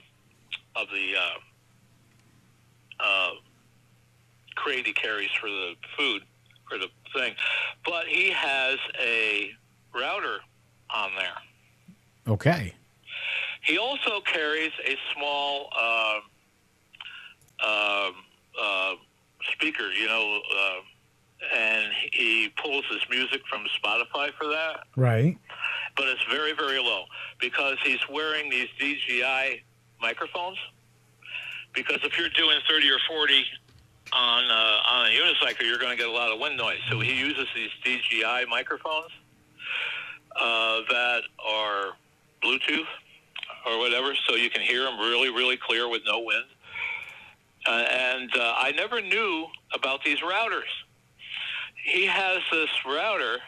crate he carries for the food, for the thing. But he has a router on there. Okay. He also carries a small um, uh, speaker, and he pulls his music from Spotify for that. Right. But it's very, very low because he's wearing these DJI microphones. Because if you're doing 30 or 40 on a unicycle, you're going to get a lot of wind noise. So he uses these DJI microphones that are Bluetooth or whatever, so you can hear them really, really clear with no wind. And I never knew about these routers. He has this router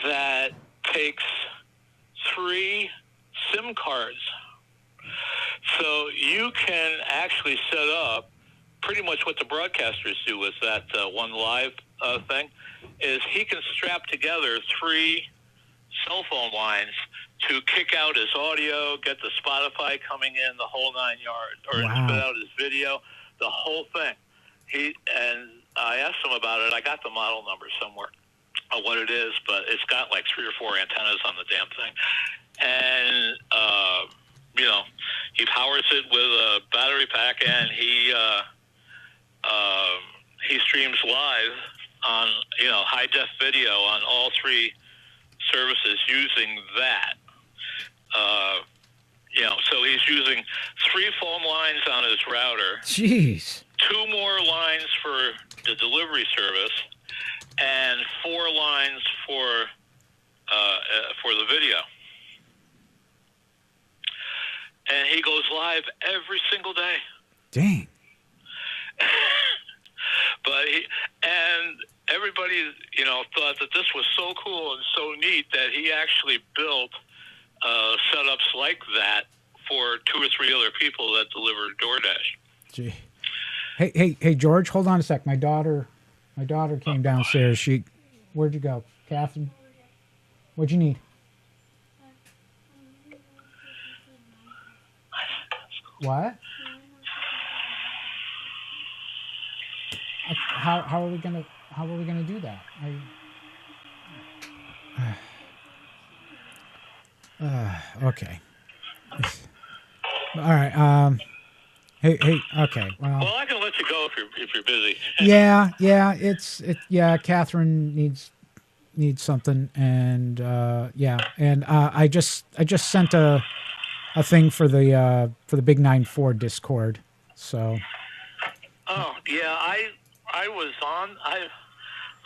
that takes 3 SIM cards. So you can actually set up pretty much what the broadcasters do with that one live thing, is he can strap together 3 cell phone lines to kick out his audio, get the Spotify coming in, the whole 9 yards, or Wow. spit out his video, the whole thing. And I asked him about it. I got the model number somewhere of what it is, but it's got like 3 or 4 antennas on the damn thing. And, he powers it with a battery pack, and he streams live on, high def video on all 3 services using that. So he's using 3 phone lines on his router, Jeez. 2 more lines for the delivery service, and 4 lines for the video. And he goes live every single day. Dang. But everybody, thought that this was so cool and so neat that he actually built setups like that for 2 or 3 other people that deliver DoorDash. Gee. Hey, George, hold on a sec. My daughter came downstairs. Where'd you go, Catherine? What'd you need? What? How are we gonna do that? Okay. All right. Hey. Okay. Well, I can let you go if you're busy. Yeah. Catherine needs something, and and I just sent a thing for the Big 9-4 Discord. So. Oh yeah, I was on.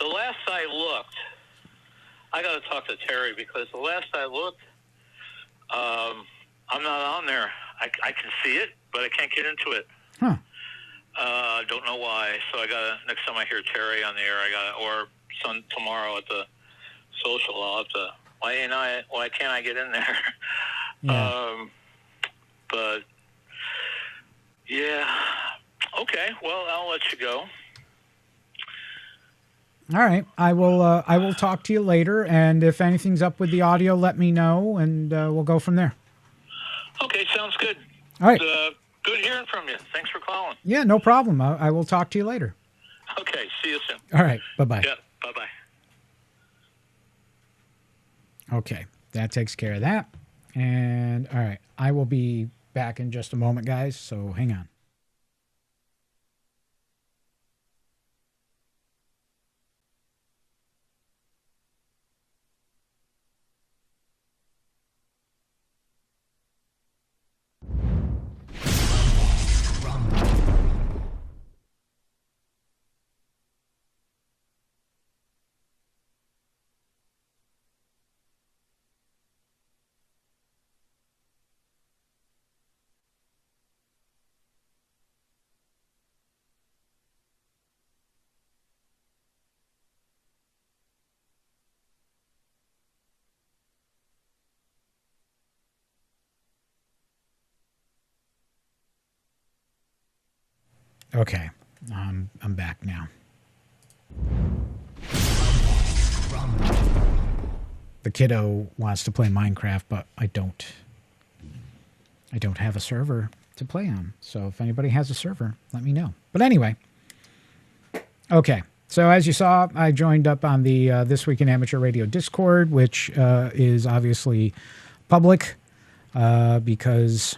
The last I looked, I got to talk to Terry because the last I looked, I'm not on there. I can see it, but I can't get into it. Huh. Don't know why. So next time I hear Terry on the air, or tomorrow at the social, I'll have to. Why can't I get in there? Yeah. But yeah. Okay. Well, I'll let you go. All right. I will talk to you later, and if anything's up with the audio, let me know, and we'll go from there. Okay, sounds good. All right. Good hearing from you. Thanks for calling. Yeah, no problem. I will talk to you later. Okay, see you soon. All right. Bye-bye. Yeah, bye-bye. Okay, that takes care of that. And all right, I will be back in just a moment, guys, so hang on. Okay, I'm back now. The kiddo wants to play Minecraft, but I don't have a server to play on. So if anybody has a server, let me know. But anyway, okay. So as you saw, I joined up on the This Week in Amateur Radio Discord, which is obviously public because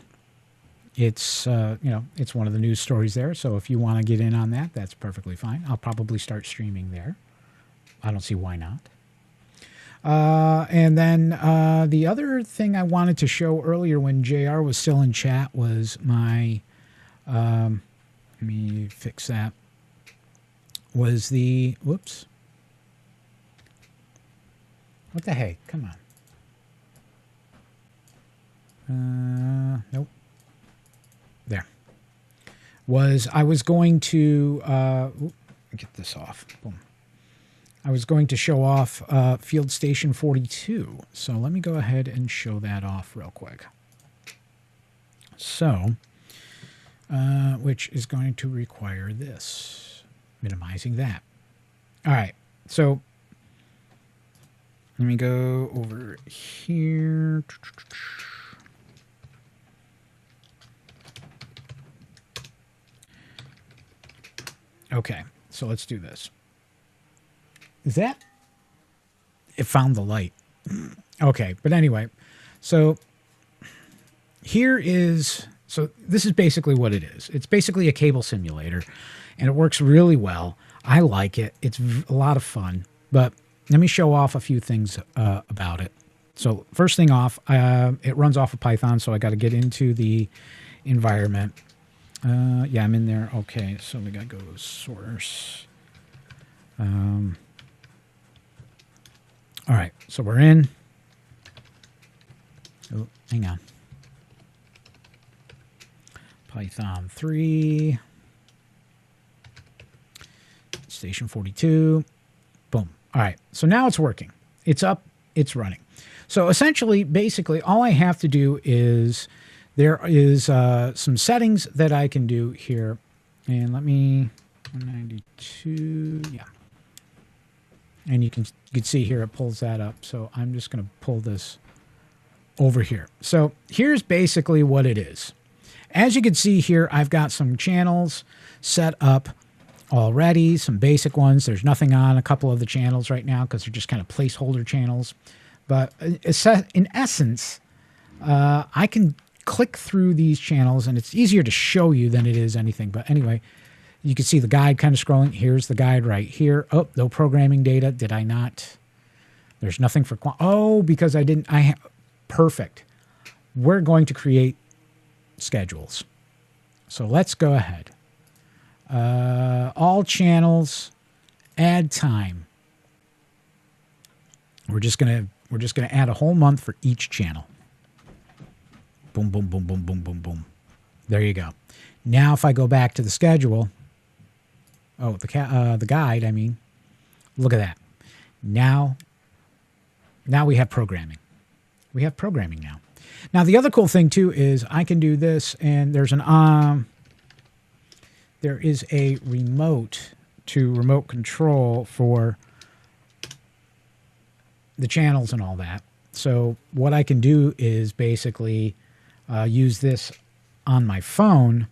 it's it's one of the news stories there. So if you want to get in on that, that's perfectly fine. I'll probably start streaming there. I don't see why not. And then the other thing I wanted to show earlier when JR was still in chat was my, let me fix that, was the, whoops. What the heck? Come on. Nope. There. I was going to, get this off. Boom. I was going to show off Field Station 42. So let me go ahead and show that off real quick. So, which is going to require this. Minimizing that. All right. So, let me go over here. Okay. So let's do this. Is that? It found the light. Okay, but anyway, so here is, so this is basically what it is. It's basically a cable simulator, and it works really well. I like it. It's a lot of fun, but let me show off a few things about it. So first thing off, it runs off of Python, so I got to get into the environment. Yeah, I'm in there. Okay, so we got to go to source. All right, so we're in. Oh, hang on. Python 3. Station 42. Boom. All right, so now it's working. It's up, it's running. So essentially, basically, all I have to do is, there is some settings that I can do here. And let me, 192, yeah. And you can see here it pulls that up. So I'm just going to pull this over here. So here's basically what it is. As you can see here, I've got some channels set up already, some basic ones. There's nothing on a couple of the channels right now because they're just kind of placeholder channels. But in essence, I can click through these channels, and it's easier to show you than it is anything. But anyway, you can see the guide kind of scrolling. Here's the guide right here. Oh, no programming data. Did I not? There's nothing for, oh, because I didn't, perfect. We're going to create schedules. So let's go ahead. All channels, add time. We're just gonna add a whole month for each channel. Boom, boom, boom, boom, boom, boom, boom. There you go. Now, if I go back to the schedule, the guide, I mean, look at that. Now we have programming. We have programming now. Now, the other cool thing too is I can do this, and there's there is a remote control for the channels and all that. So what I can do is basically use this on my phone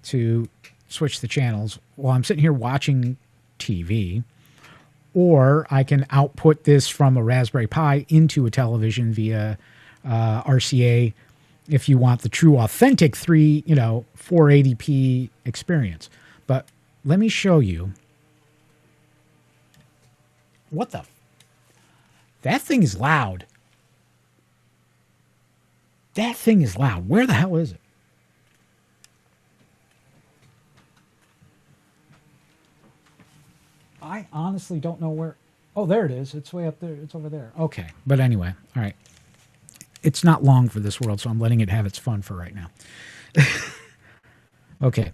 to switch the channels while I'm sitting here watching TV, or I can output this from a Raspberry Pi into a television via RCA if you want the true authentic 480p experience. But let me show you. What the? That thing is loud. That thing is loud. Where the hell is it? I honestly don't know where. Oh, there it is. It's way up there. It's over there. Okay. But anyway, all right. It's not long for this world, so I'm letting it have its fun for right now. Okay.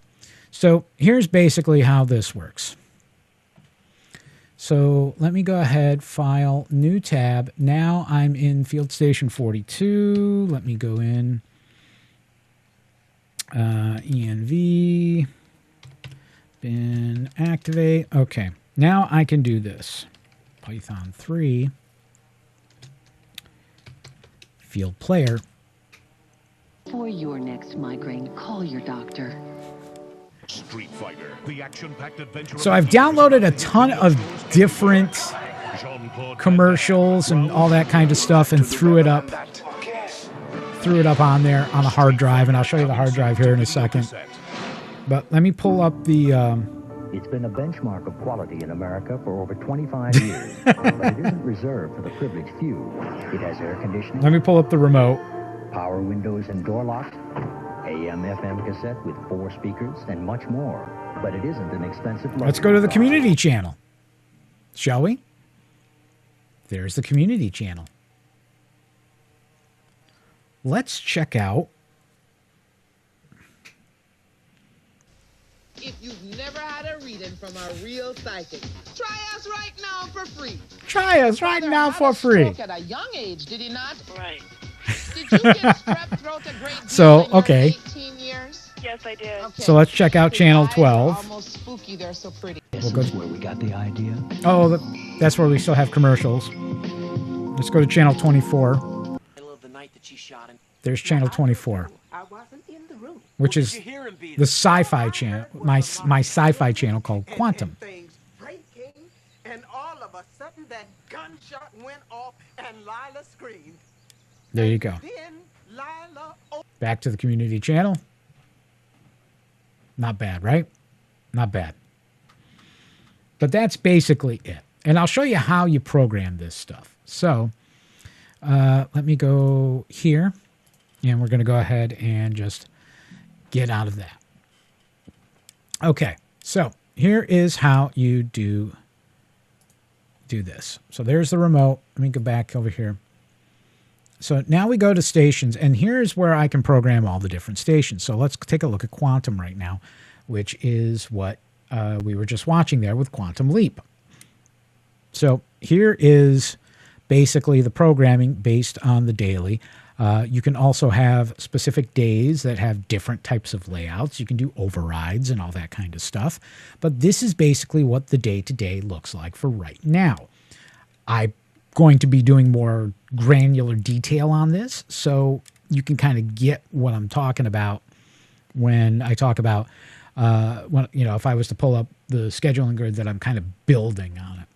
So here's basically how this works. So let me go ahead, File, New tab. Now I'm in Field Station 42. Let me go in env, bin activate. Okay, now I can do this. Python 3, Field Player. For your next migraine, call your doctor. Street Fighter, the action-packed adventure. So I've downloaded a ton of different commercials and all that kind of stuff and threw it up threw it up on there on a hard drive, and I'll show you the hard drive here in a second. But let me pull up the... It's been a benchmark of quality in America for over 25 years, but it isn't reserved for the privileged few. It has air conditioning, Let me pull up the remote. power windows and door locks, AM/FM cassette with 4 speakers, and much more. But it isn't an expensive luxury. Let's go to the product. community channel, shall we? There's the community channel. Let's check out... If you've never had a reading from a real psychic, try us right now for free. Try us right Father now had for a free. stroke at a young age, did he not? Right. Did you get strep throat a great deal So, in your okay. 18 years? Yes, I did. Okay. So let's check out His channel eyes are 12. Almost spooky, they're so pretty. This go is where we got the idea. Oh, that's where we still have commercials. Let's go to channel 24. Middle of the night that she shot him. There's channel 24, I wasn't in the room. which is the sci-fi channel, my sci-fi channel called Quantum. Things breaking, and all of a sudden that gunshot went off and Lila screamed. There you go. Then Lila Back to the community channel. Not bad, right? Not bad. But that's basically it. And I'll show you how you program this stuff. So let me go here. And we're going to go ahead and just get out of that. Okay. So here is how you do this. So there's the remote. Let me go back over here. So now we go to stations, and here's where I can program all the different stations. So let's take a look at Quantum right now, which is what we were just watching there with Quantum Leap. So here is basically the programming based on the daily. You can also have specific days that have different types of layouts. You can do overrides and all that kind of stuff. But this is basically what the day-to-day looks like for right now. I'm going to be doing more granular detail on this, so you can kind of get what I'm talking about when I talk about, if I was to pull up the scheduling grid that I'm kind of building on it.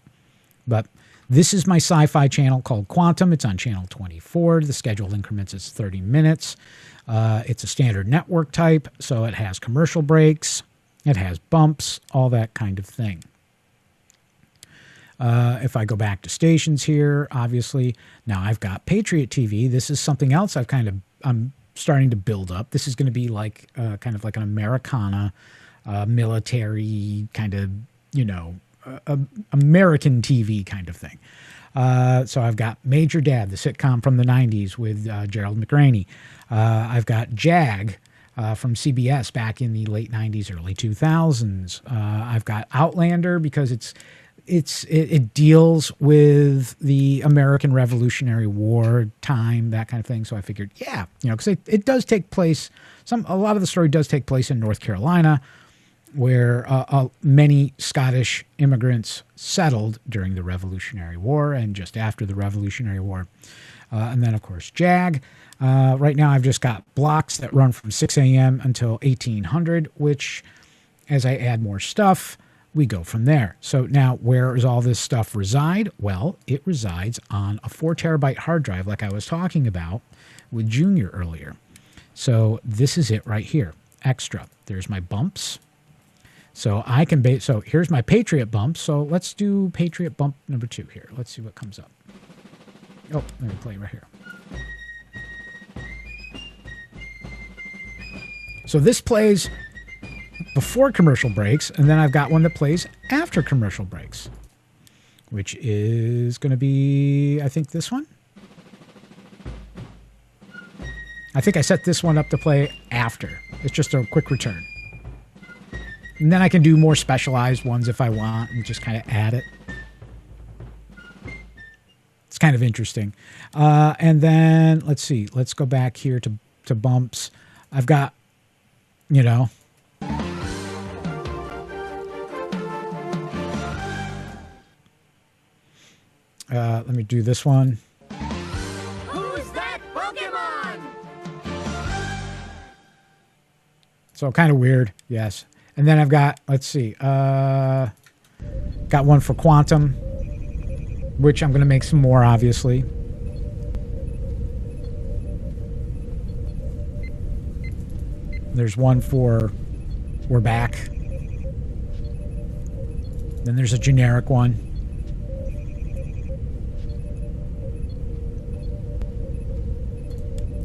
But this is my sci-fi channel called Quantum. It's on channel 24. The scheduled increments is 30 minutes. It's a standard network type, so it has commercial breaks. It has bumps, all that kind of thing. If I go back to stations here, obviously, now I've got Patriot TV. This is something else I'm starting to build up. This is going to be like kind of like an Americana military kind of, American TV kind of thing. So I've got Major Dad, the sitcom from the 90s with Gerald McRaney. I've got JAG from CBS back in the late 90s, early 2000s. I've got Outlander because it deals with the American Revolutionary War time, that kind of thing. So I figured, because it does take place, a lot of the story does take place in North Carolina, where many Scottish immigrants settled during the Revolutionary War and just after the Revolutionary War. And then, of course, JAG. Right now, I've just got blocks that run from 6 a.m. until 1800, which, as I add more stuff, we go from there. So now, where does all this stuff reside? Well, it resides on a 4 terabyte hard drive like I was talking about with Junior earlier. So this is it right here. Extra. There's my bumps. So I can so here's my Patriot bump. So let's do Patriot bump number 2 here. Let's see what comes up. Oh, let me play right here. So this plays before commercial breaks, and then I've got one that plays after commercial breaks, which is going to be, I think, this one. I think I set this one up to play after. It's just a quick return. And then I can do more specialized ones if I want and just kind of add it. It's kind of interesting. And then, let's see. Let's go back here to bumps. I've got, let me do this one. Who's that Pokemon? So kind of weird, yes. And then I've got, let's see, got one for Quantum, which I'm going to make some more, obviously. There's one for we're back. Then there's a generic one.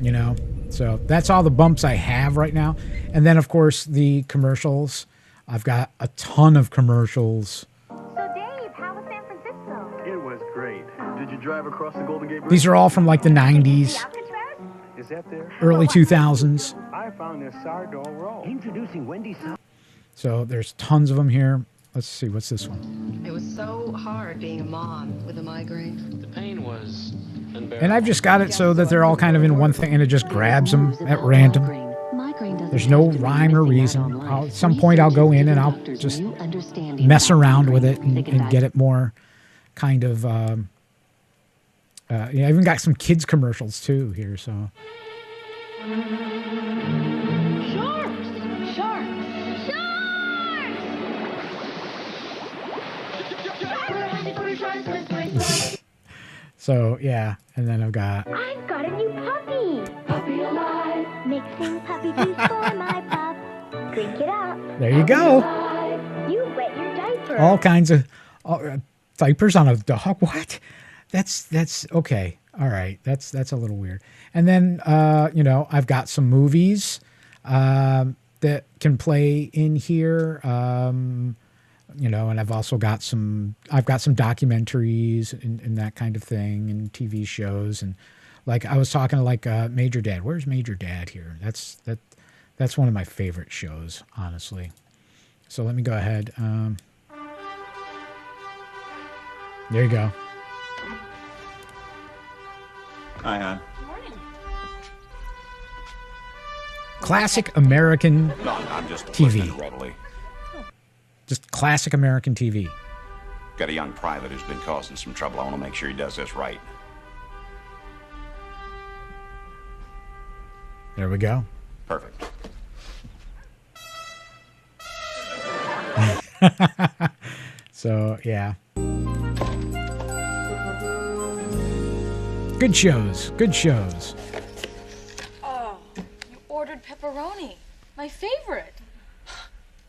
You know, so that's all the bumps I have right now. And then, of course, the commercials. I've got a ton of commercials. So, Dave, how was San Francisco? It was great. Did you drive across the Golden Gate Bridge? These are all from like the 90s, Is that there? early 2000s. I found this sourdough roll. Introducing Wendy's. So there's tons of them here. Let's see, what's this one? It was so hard being a mom with a migraine. The pain was unbearable. And I've just got it so that they're all kind of in one thing, and it just grabs them at random. There's no rhyme or reason. At some point I'll go in and I'll just mess around with it and get it more kind of... I even got some kids commercials too here, so... Sharks! Sharks! Sharks! So, yeah, and then I've got... I've got a new puppy! Puppy alive! Mixing puppy juice for my pup. Drink it up. There you go. You wet your diaper. All kinds of diapers on a dog. What? That's okay. All right. That's a little weird. And then, I've got some movies that can play in here. And I've also got some documentaries and that kind of thing, and TV shows. And like I was talking to like Major Dad. Where's Major Dad here? That's one of my favorite shows, honestly. So let me go ahead. There you go. Hi, hon. Classic American No, I'm just TV. listening readily. Just classic American TV. Got a young private who's been causing some trouble. I want to make sure he does this right. There we go. Perfect. So, yeah. Good shows. Good shows. Oh, you ordered pepperoni. My favorite.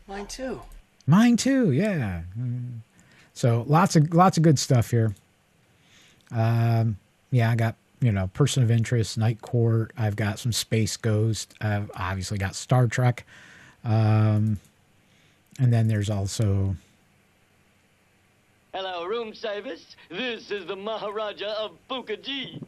Mine too. Mine too, yeah. So lots of good stuff here. I got, Person of Interest, Night Court. I've got some Space Ghost. I've obviously got Star Trek. And then there's also... Hello, room service. This is the Maharaja of Bukaji.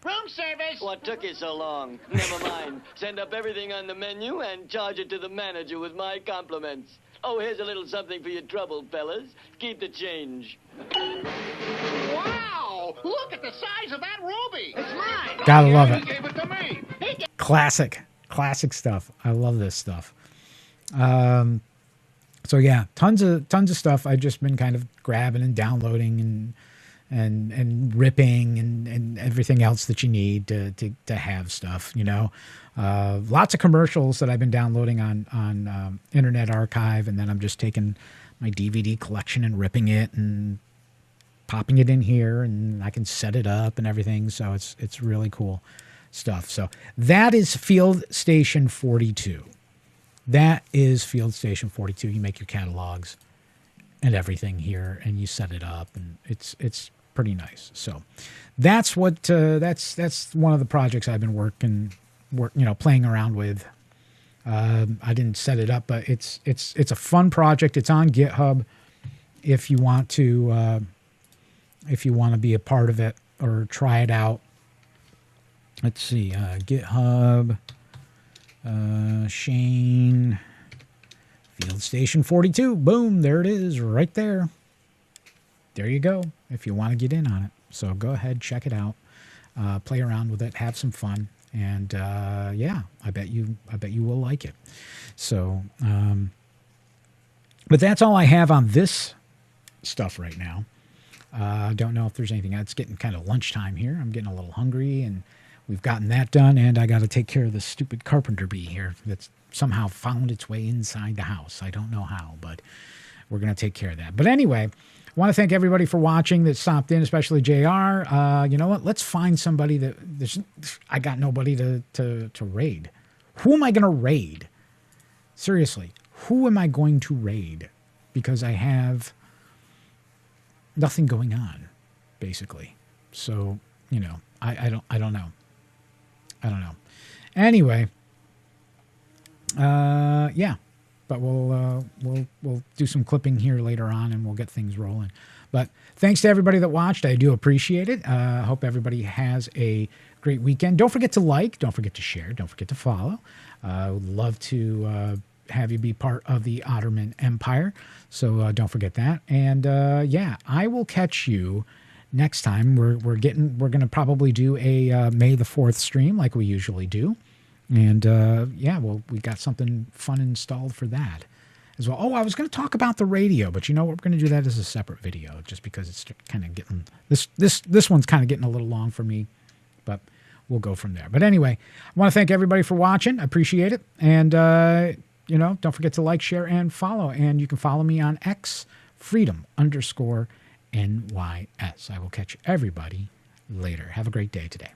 Room service! What took you so long? Never mind. Send up everything on the menu and charge it to the manager with my compliments. Oh, here's a little something for your trouble, fellas. Keep the change. Wow! Look at the size of that ruby! It's mine! Gotta love it. He gave it to me! Classic stuff. I love this stuff. So yeah, tons of stuff. I've just been kind of grabbing and downloading and ripping and everything else that you need to have stuff. Lots of commercials that I've been downloading on Internet Archive, and then I'm just taking my DVD collection and ripping it and popping it in here, and I can set it up and everything. So it's really cool stuff. So that is Field Station 42. That is Field Station 42. You make your catalogs and everything here, and you set it up, and it's pretty nice. So that's what that's one of the projects I've been playing around with. I didn't set it up, but it's a fun project. It's on GitHub. If you want to be a part of it or try it out, let's see, GitHub. Shane, Field Station 42. Boom, there it is, right there. There you go, if you want to get in on it. So go ahead, check it out, play around with it, have some fun, and I bet you will like it. So, but that's all I have on this stuff right now. I don't know if there's anything. It's getting kind of lunchtime here. I'm getting a little hungry, and we've gotten that done, and I got to take care of this stupid carpenter bee here that's somehow found its way inside the house. I don't know how, but we're going to take care of that. But anyway, I want to thank everybody for watching that stopped in, especially JR. You know what? Let's find somebody I got nobody to raid. Who am I going to raid? Seriously, who am I going to raid? Because I have nothing going on, basically. So, you know, I don't know. I don't know. Anyway, yeah, but we'll do some clipping here later on, and we'll get things rolling. But thanks to everybody that watched. I do appreciate it. I hope everybody has a great weekend. Don't forget to like. Don't forget to share. Don't forget to follow. I would love to have you be part of the Otterman Empire. So don't forget that. And yeah, I will catch you next time. We're going to probably do a May the 4th stream like we usually do. And yeah, well, we got something fun installed for that as well. Oh, I was going to talk about the radio, but you know what? We're going to do that as a separate video just because it's kind of getting this one's kind of getting a little long for me, but we'll go from there. But anyway, I want to thank everybody for watching. I appreciate it. And you know, don't forget to like, share, and follow. And you can follow me on X, freedom_NYS. I will catch everybody later. Have a great day today.